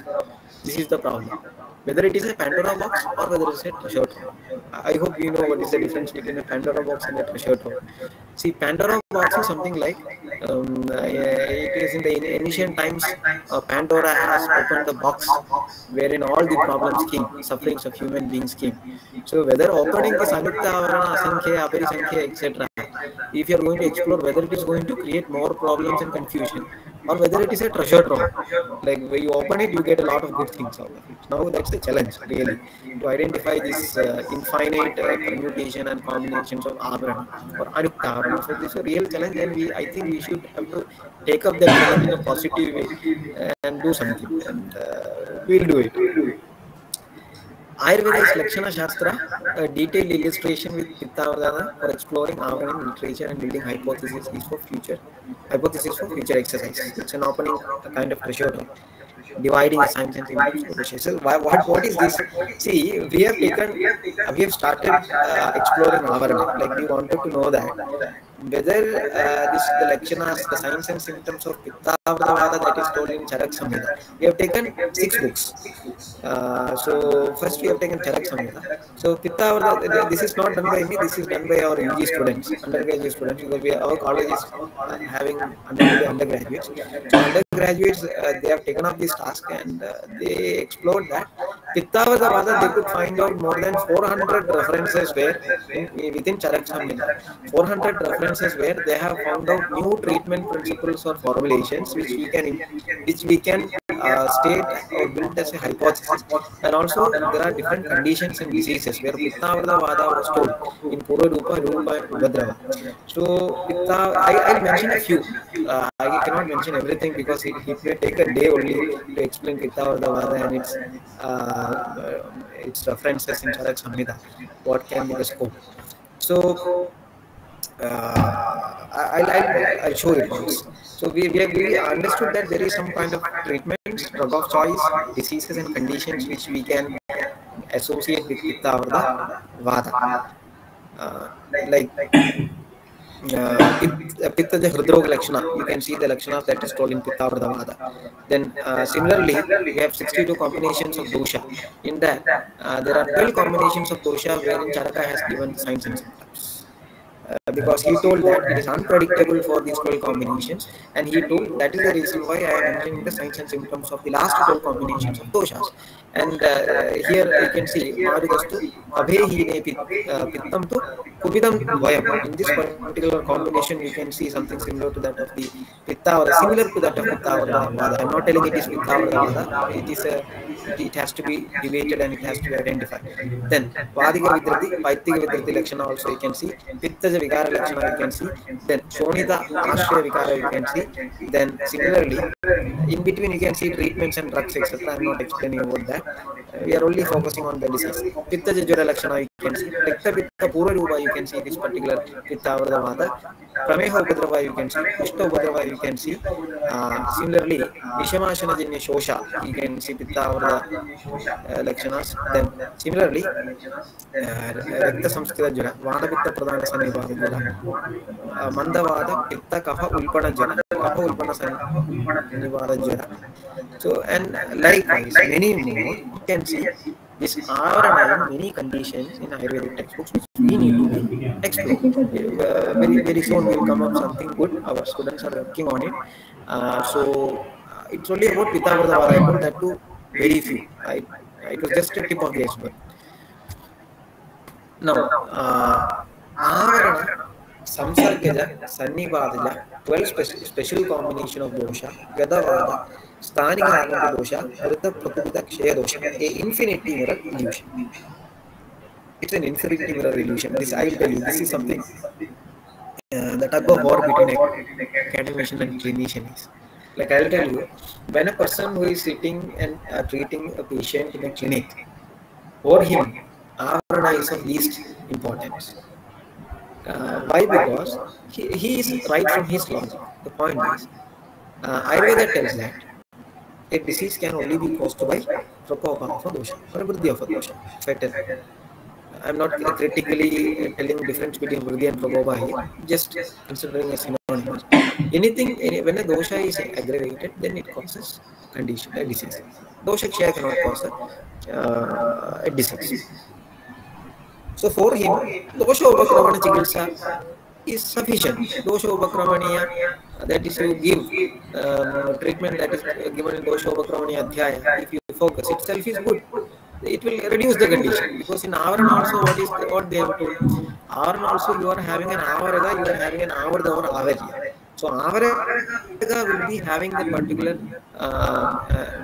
This is the problem. Whether it is a Pandora box or whether it is a treasure trove. I hope you know what is the difference between a Pandora box and a treasure trove. See, Pandora box is something like it is in the ancient times. Pandora has opened the box wherein all the problems came, sufferings of human beings came. So whether opening this Anutta, Avarana, Asankhya, Aparisankhya, etc., if you are going to explore whether it is going to create more problems and confusion, or whether it is a treasure trove, like when you open it, you get a lot of good things out of it. Now that's the challenge, really, to identify this infinite permutation and combinations of Avarana or Anutta Avarana. So this is a real challenge, and I think we should have to take up that challenge in a positive way and do something, and we'll do it. Ayurveda is Lakshana Shastra, a detailed illustration with Pittavardhana for exploring Avarana literature and building hypothesis for future exercise. It's an opening, a kind of treasure, dividing the science and symptoms. So what is this? See, we have started exploring Avarana. Like we wanted to know that whether the Lakshanas, the signs and symptoms of Pitta Vada that is told in Charak Samhita. We have taken 6 books. So first we have taken Charak Samhita. So Pitta Vada, this is not done by me, this is done by our UG students, undergraduate students, because our college is having undergraduates. So undergraduates, they have taken up this task and they explored that. Pitta Vada, they could find out more than 400 references where within Charak Samhita. 400 references where they have found out new treatment principles or formulations which we can state or build as a hypothesis. And also there are different conditions and diseases where Pitta Vada was told in Pura Rupa, Rupa and Ubhadrava. So Pitta, I'll mention a few. I cannot mention everything because it may take a day only to explain Pitta Vada and its references in Charak Samhita. What can be the scope? So I'll show it once. So we understood that there is some kind of treatments, drug of choice, diseases and conditions which we can associate with Pitta Vada. Like Pitta Hridrog Lakshana, you can see the Lakshana that is told in Pitta Vada. Then similarly, we have 62 combinations of dosha. In that, there are 12 combinations of dosha wherein Charaka has given signs and symptoms. Because he told that it is unpredictable for these 12 combinations, and he told that is the reason why I am mentioning the signs and symptoms of the last 12 combinations of doshas. And here you can see Maridastu Abhehine Pittam to Kupidam Dvayam. In this particular combination, you can see something similar to that of the Pitta or similar to that of Pitta Vada. I am not telling it is Pitta Vada. It has to be debated and it has to be identified. Then Vadiga Vidrati, Vaitiga Vidrati Lakshana also you can see. Pitta Vikara Lakshana you can see. Then Shonita Ashraya Vikara you can see. Then similarly, in between you can see treatments and drugs, etc. I am not explaining about that. we are only focusing on the disease. Pitta Jajura Lakshana you can see, Rekta Pitta Pura Rupa you can see this particular Pitta Vardhavada, Prameha Upadrava you can see, Ishta Upadrava you can see. Similarly, Vishamashana Janya Shosha you can see Pitta Vardha Lakshanas. Then similarly, Rekta Samskita Jura, Vada Pitta Pradana Sanivada Jura, Mandavada Pitta Kapha Ulpana Jura, Kapha Ulpana Sanivada Jura. So, and likewise, many more, you can see this are many conditions in Ayurvedic textbooks which we need to explore. Very soon will come up something good. Our students are working on it. It's only about Pitta Vardhavada. I put that to very few. It was just a tip of the iceberg. Now, Avarana, Samsargaja, Sannivadaja, 12 special combination of dosha, Gadavada, Stanika Agama dosha, Vruddha Prakrita Kshaya dosha, a infinity mirror illusion. It's an infinity mirror illusion. This I will tell you. This is something the tug of war between academician and clinician is. Like I will tell you, when a person who is sitting and treating a patient in a clinic, for him, Avarana is of least importance. Why? Because he is right from his logic. The point is, Ayurveda tells that a disease can only be caused by prakopa of a dosha or a vruddhi of a dosha. I am not critically telling the difference between vruddhi and prakopa here, just considering a synonym. Anything, when a dosha is aggravated, then it causes condition, a disease. Dosha kshaya cannot cause a disease. So for him, dosha upakramana chikitsa is sufficient. Dosha upakramaniya, that is you give treatment that is given in dosha upakramaniya adhyaya. If you focus itself is good, it will reduce the condition. Because in Avarana also, what they have told? Avarana also you are having an Avaraga, you are having an Avardha or Avarya. So Avaraga will be having the particular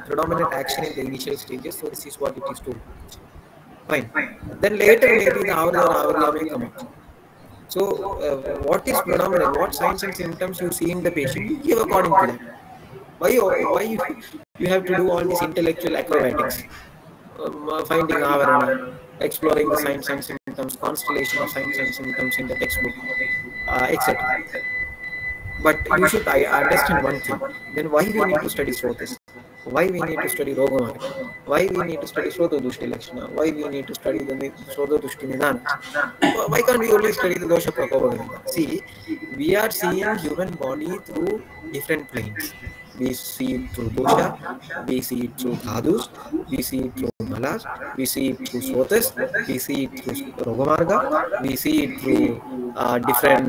predominant action in the initial stages. So this is what it is told. Fine. Then later maybe the Avardha or Avarya may come up. So what is predominant? What signs and symptoms you see in the patient? You give according to that. Why you have to do all these intellectual acrobatics? Finding Avarana, exploring the signs and symptoms, constellation of signs and symptoms in the textbook, etc. But you should understand one thing. Then why we need to study Srotas? Why we need to study Rogamarga? Why we need to study Srota Dushti Lakshana? Why we need to study the Srota Dushti Nidana? Why can't we only study the Dosha Prakopa? See, we are seeing human body through different planes. We see it through dosha, we see it through dhadus, we see it through malas, we see it through srotas, we see it through rogamarga, we see it through different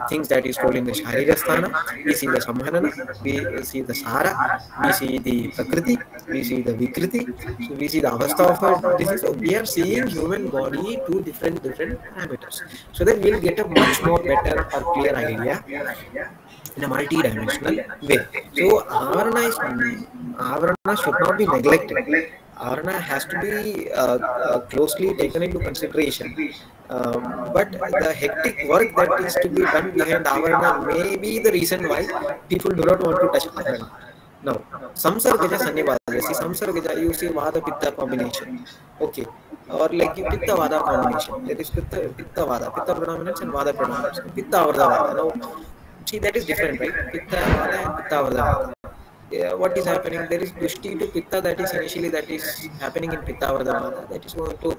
things that is told in the Sharirasthana, we see the Samhanana, we see the Sara, we see the Prakriti, we see the Vikriti, so we see the Avastha of a disease. So we are seeing human body to different parameters. So that we will get a much more better or clear idea in a multi-dimensional way. So Avarana should not be neglected. Avarana has to be closely taken into consideration. But the hectic work that is to be done behind Avarana may be the reason why people do not want to touch Avarana. Now, Samsargaja Sannivadaja. See, Samsargaja, you see Vada Pitta combination. Okay. Or like you Pitta Vada combination. There is Pitta Vada, Pitta predominance and Vada predominance. Pitta Vada Vada. Now, see, that is different, right? Pitta Vada and Pitta Vada. What is happening? There is Dushti to Pitta that is happening in Pitta Vada. That is going to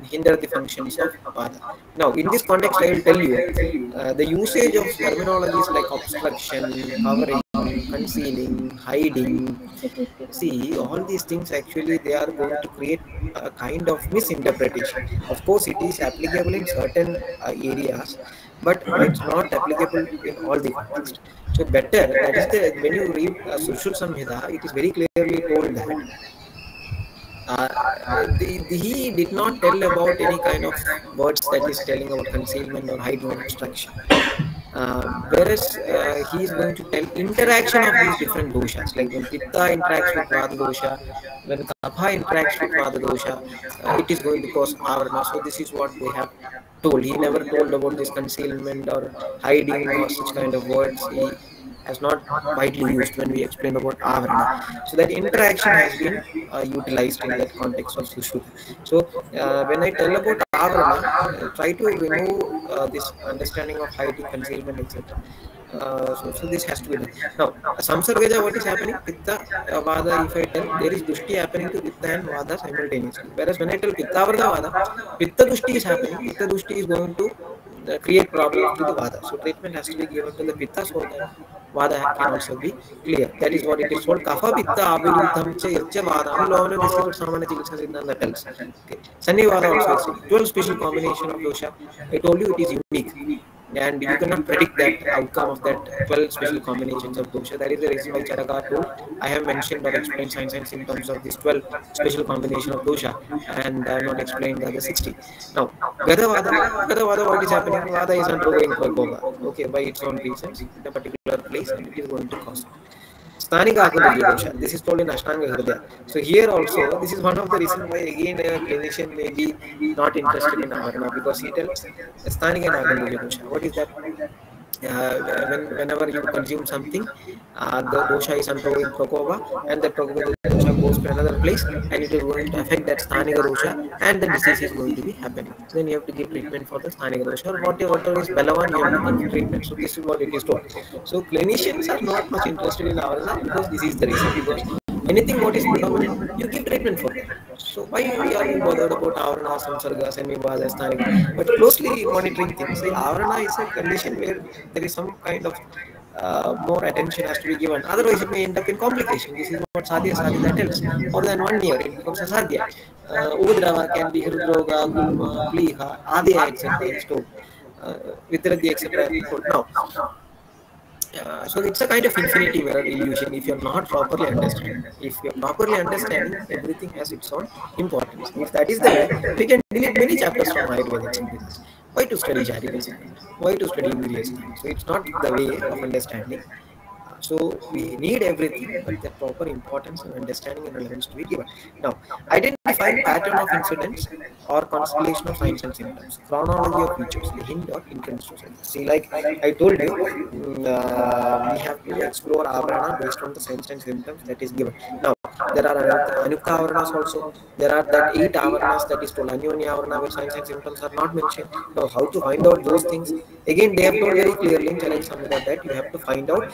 hinder the functions of Vada. Now, in this context, I will tell you the usage of terminologies like obstruction, covering, concealing, hiding. See, all these things actually they are going to create a kind of misinterpretation. Of course, it is applicable in certain areas, but it's not applicable in all the contexts. So better, that is when you read Sushruta Samhita, it is very clearly told that he did not tell about any kind of words that is telling about concealment or hiding or obstruction. Whereas he is going to tell interaction of these different doshas, like when Pitta interacts with Vata dosha, when Kapha interacts with Vata dosha, it is going to cause Avarana. So this is what they have told. He never told about this concealment or hiding or such kind of words. has not widely used when we explain about Avarana. So that interaction has been utilized in that context of Sushruta. So when I tell about Avarana, try to remove this understanding of height, concealment, etc. So this has to be done. Now, Samsargaja, what is happening? Pitta, Vada, if I tell, there is Dushti happening to Pitta and Vada simultaneously. Whereas when I tell Pitta Varda Vada, Pitta Dushti is happening. Pitta Dushti is going to create problems to the Vada. So treatment has to be given to the Pitta so that Vada can also be clear. That is what it is called. Kapha Pitta Aviruddham Cha Yaccha Vada. Lower this is what Samana Chikitsa Siddhanta tells. Okay. Sunny Vada also is 12 special combination of dosha. I told you it is unique. And you cannot predict that outcome of that 12 special combinations of dosha. That is the reason why Charaka told I have mentioned or explained signs and symptoms of this 12 special combination of dosha, and I have not explained the other 60. Now, Gadavada, what is happening? Vada is undergoing Prakopa, okay, by its own reasons in a particular place, and it is going to cause. Sthanika Akundavya dosha. This is told in Ashtanga Hridaya. So here also, this is one of the reasons why again a clinician may be not interested in Avarana, because he tells Sthanika Akundavya dosha. What is that? Whenever you consume something, the dosha is undergoing Prakopa, and the Prakopa dosha goes to another place, and it is going to affect that Sthanika dosha, and the disease is going to be happening. So then you have to give treatment for the Sthanika dosha, or whatever is Balavan, you have to give treatment. So this is what it is told. So clinicians are not much interested in Avarana because this is the reason. Because anything what is predominant, you give treatment for it. So why we are bothered about Avarana, Samsarga, Semivada, Sthanika? But closely monitoring things. See, Avarana is a condition where there is some kind of more attention has to be given. Otherwise, it may end up in complication. This is what Sadhya Sadhya tells. More than 1 year, it becomes a Sadhya. Udrava can be Hridroga, Gulma, Pliha, Adya, etc. Vitradhi, etc. Now, so it's a kind of infinity mirror illusion if you're not properly understanding. If you're properly understanding, everything has its own importance. If that is the way, we can delete many chapters from Ayurvedic synthesis. Why to study Charity? Why to study Indriya? So it's not the way of understanding. So we need everything, but the proper importance and understanding and relevance to be given. Now, identifying pattern of incidents or constellation of signs and symptoms, chronology of features, the hint or inference to signs. See, like I told you, we have to explore Avarana based on the signs and symptoms that is given. Now, there are Anukha Avaranas also. There are that 8 Avaranas that is told Anyonya Avarana where signs and symptoms are not mentioned. Now, how to find out those things? Again, they have told very clearly in Challenge Samhita that you have to find out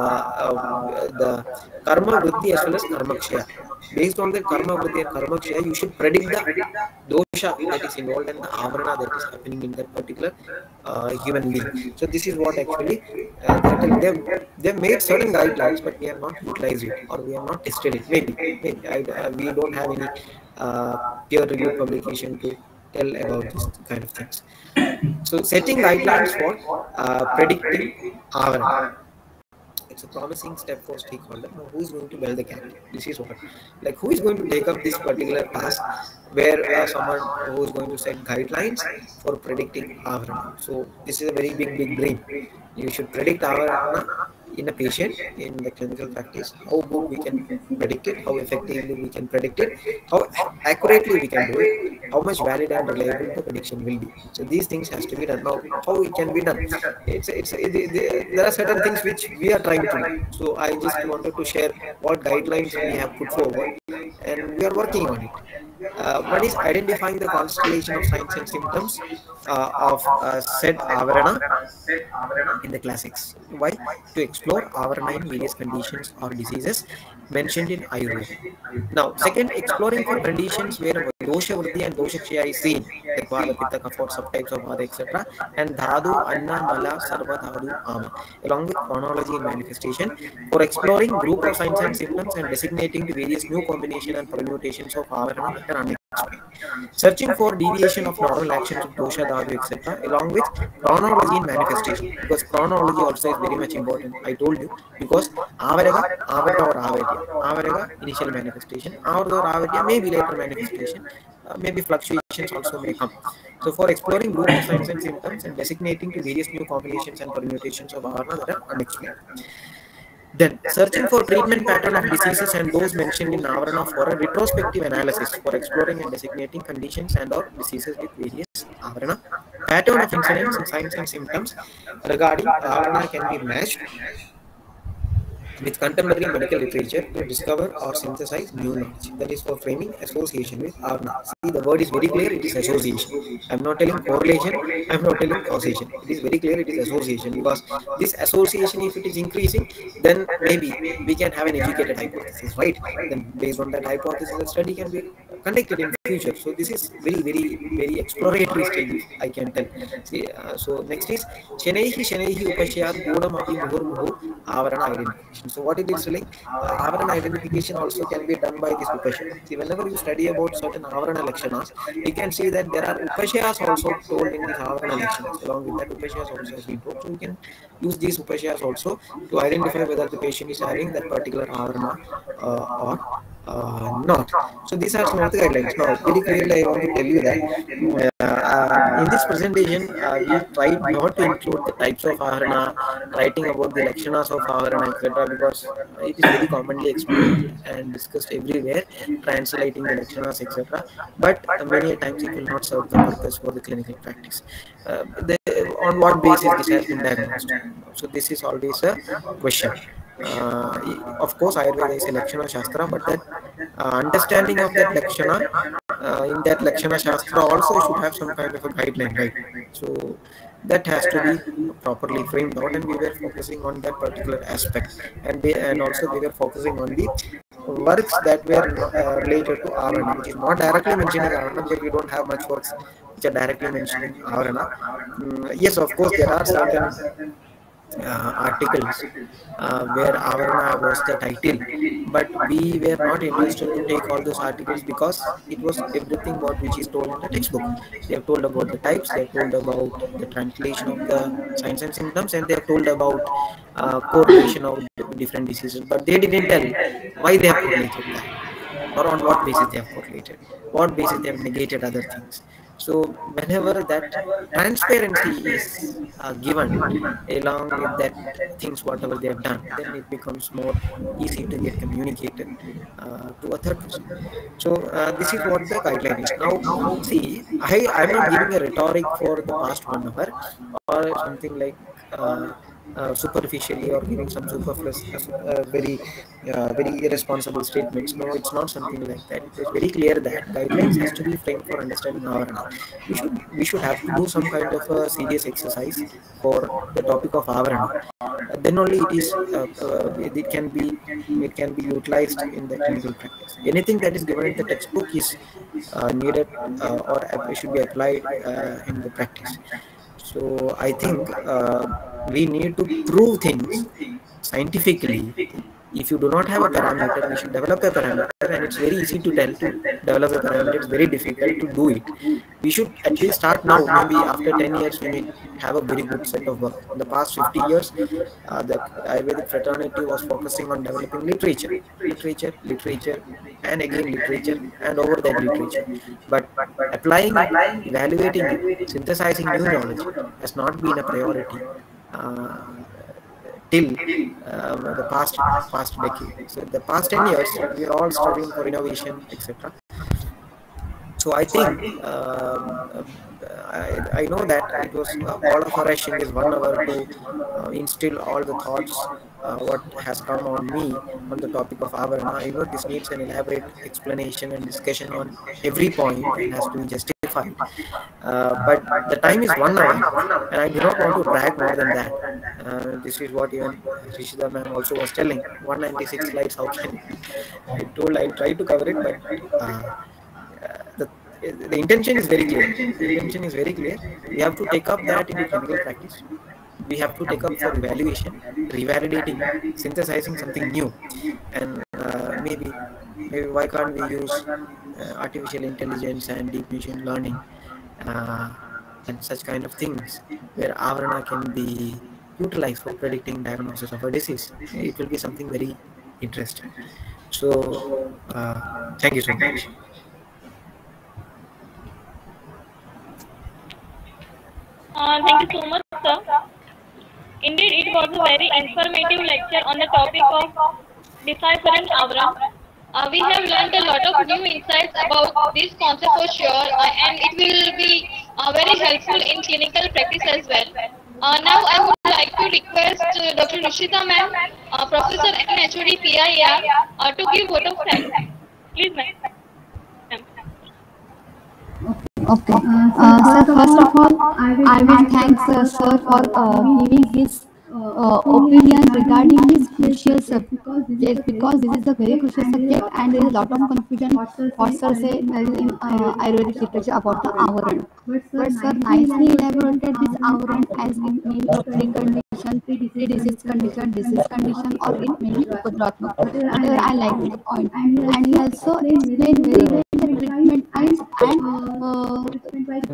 the karma vriddhi as well as karma kshaya. Based on the karma vriddhi and karma kshaya, you should predict the dosha that is involved and the avarana that is happening in that particular human being. So this is what actually they've made certain guidelines, but we have not utilized it or we have not tested it. Maybe we don't have any peer-reviewed publication to tell about this kind of things. So setting guidelines for predicting avarana. It's a promising step for stakeholder. Now, who is going to build the capital? This is what, like, who is going to take up this particular task where someone who is going to set guidelines for predicting avarana. So this is a very big dream. You should predict avarana in a patient in the clinical practice. How good we can predict it, how effectively we can predict it, how accurately we can do it, how much valid and reliable the prediction will be. So these things has to be done. Now, how it can be done? There are certain things which we are trying to do. So I just wanted to share what guidelines we have put forward, and we are working on it. One is identifying the constellation of signs and symptoms of said avarana in the classics. Why? To explore avarana in various conditions or diseases mentioned in Ayurveda. Now, second, exploring for conditions where dosha vriddhi and dosha kshaya is seen, like vada, pitta, kapha, subtypes of vada, etc., and dhadu, anna, mala, sarva, dhadu, ama, along with chronology and manifestation, for exploring group of signs and symptoms and designating the various new combinations and permutations of avarana that are unexplained. Searching for deviation of normal actions of dosha, dhadu, etc., along with chronology and manifestation, because chronology also is very much important. I told you, because avaraga, avarga or avarya. Avaraga, initial manifestation, avarga or avarya, maybe later manifestation, maybe fluctuations also may come. So for exploring group of signs and symptoms and designating to various new combinations and permutations of avarana that are unexplained. Then, searching for treatment pattern of diseases and those mentioned in avarana for a retrospective analysis for exploring and designating conditions and or diseases with various avarana. Pattern of incidents and signs and symptoms regarding avarana can be matched with contemporary medical literature to discover or synthesize new knowledge. That is for framing association with Arna. See, the word is very clear, it is association. I'm not telling correlation, I'm not telling causation. It is very clear, it is association, because this association, if it is increasing, then maybe we can have an educated hypothesis, right? Then based on that hypothesis, a study can be conducted in future. So this is very exploratory stage, I can tell. See, so next is Shanaihi Upashyat Bodam Api Muhur Avarana identification. So what it is telling, Avarana identification also can be done by this Upashya. See, whenever you study about certain Avarana Lakshanas, you can see that there are Upashyas also told in these Avarana Lakshanas. Along with that, Upashyas also has been told. So you can use these Upashyas also to identify whether the patient is having that particular Avarana or not. So these are some of the guidelines. Now, very clearly, I want to tell you that in this presentation, we tried not to include the types of Aharana, writing about the Lakshanas of Aharana, etc., because it is very commonly explained and discussed everywhere, translating the Lakshanas, etc. But many times it will not serve the purpose for the clinical practice. On what basis this has been diagnosed? So this is always a question. Of course, Ayurveda is a Lakshana Shastra, but that understanding of that Lakshana in that Lakshana Shastra also should have some kind of a guideline, right? So that has to be properly framed out, and we were focusing on that particular aspect, and also we were focusing on the works that were related to Avarana, which is not directly mentioning Avarana, because we don't have much works which are directly mentioning Avarana. Yes, of course, there are certain articles where Avarana was the title, but we were not interested to take all those articles because it was everything what which is told in the textbook. They have told about the types, they have told about the translation of the signs and symptoms, and they have told about correlation of different diseases, but they didn't tell why they have correlated that, or on what basis they have correlated, what basis they have negated other things. So whenever that transparency is given along with that things whatever they have done, then it becomes more easy to get communicated to a third person. So this is what the guideline is. Now see, I'm not giving a rhetoric for the past 1 hour or something like superficially, or giving some superfluous very irresponsible statements. No, it's not something like that. It is very clear that guidelines has to be framed for understanding Avarana. We should have to do some kind of a serious exercise for the topic of Avarana. Then only it can be utilized in the clinical practice. Anything that is given in the textbook is needed or should be applied in the practice. So I think we need to prove things scientifically. If you do not have a parameter, we should develop a parameter, and it's very easy to develop a parameter. It's very difficult to do it. We should at least start now. Maybe after 10 years, we may have a very good set of work. In the past 50 years, the Ayurvedic fraternity was focusing on developing literature, and again literature, and over that literature. But applying it, evaluating it, synthesizing new knowledge has not been a priority till the past decade. So the past 10 years, we are all struggling for innovation, etc. So I think I know that it was all of a rush in this 1 hour to instill all the thoughts what has come on me on the topic of Avarana. I know this needs an elaborate explanation and discussion on every point and has to be justified. But the time is 1 hour, and I do not want to drag more than that. This is what even Rishida ma'am also was telling. 196 slides, how can I told I'll try to cover it, but the intention is very clear. The intention is very clear. We have to take up that in the clinical practice. We have to take up for evaluation, revalidating, synthesizing something new, and maybe why can't we use artificial intelligence and deep machine learning and such kind of things, where Avarana can be utilized for predicting diagnosis of a disease. It will be something very interesting. So thank you so much. Thank you so much, sir. Indeed, it was a very informative lecture on the topic of deciphering Avarana. We have learned a lot of new insights about this concept for sure, and it will be very helpful in clinical practice as well. Now, I would like to request Dr. Rishita ma'am, Professor and HOD PIR, to give vote of thanks. Please, ma'am. Okay. Sir, first of all, I will thank sir for giving his opinion regarding this crucial subject because this is a very crucial subject and there is a lot of confusion what sir say in Ayurvedic literature about the Avaran. But sir nicely elaborated this Avaran as it may be a precondition, pre-disease condition, or it may be Upadratmak. Whatever I like this point. And he also explained very well the treatment types and treatment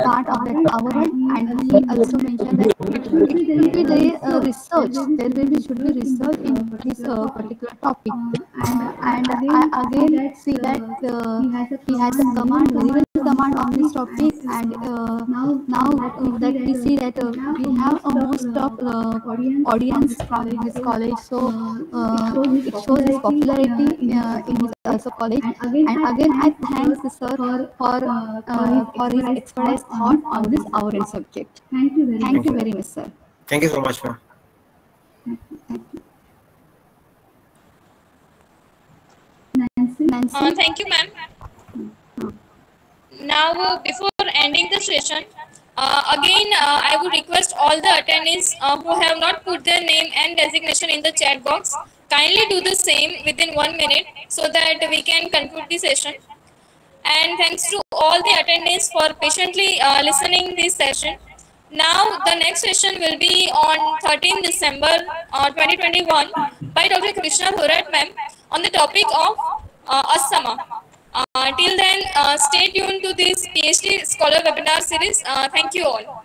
part of that Avaran, and he also mentioned that it should be there research. Should be research in this particular topic. And I again see that he has a command, very well command on this topic. And now that we see that we have a most of audience from his college, so it shows his popularity in his also college. And again, I thank the sir for his expertise thought on this Avaran subject. Thank you very much, sir. Thank you so much, ma'am. Nancy. Thank you, ma'am. Now, before ending the session, again, I would request all the attendees who have not put their name and designation in the chat box, kindly do the same within 1 minute so that we can conclude the session. And thanks to all the attendees for patiently listening this session. Now, the next session will be on 13 December 2021 by Dr. Krishna Thorat ma'am on the topic of Asthma. Till then, stay tuned to this PhD Scholar webinar series. Thank you all.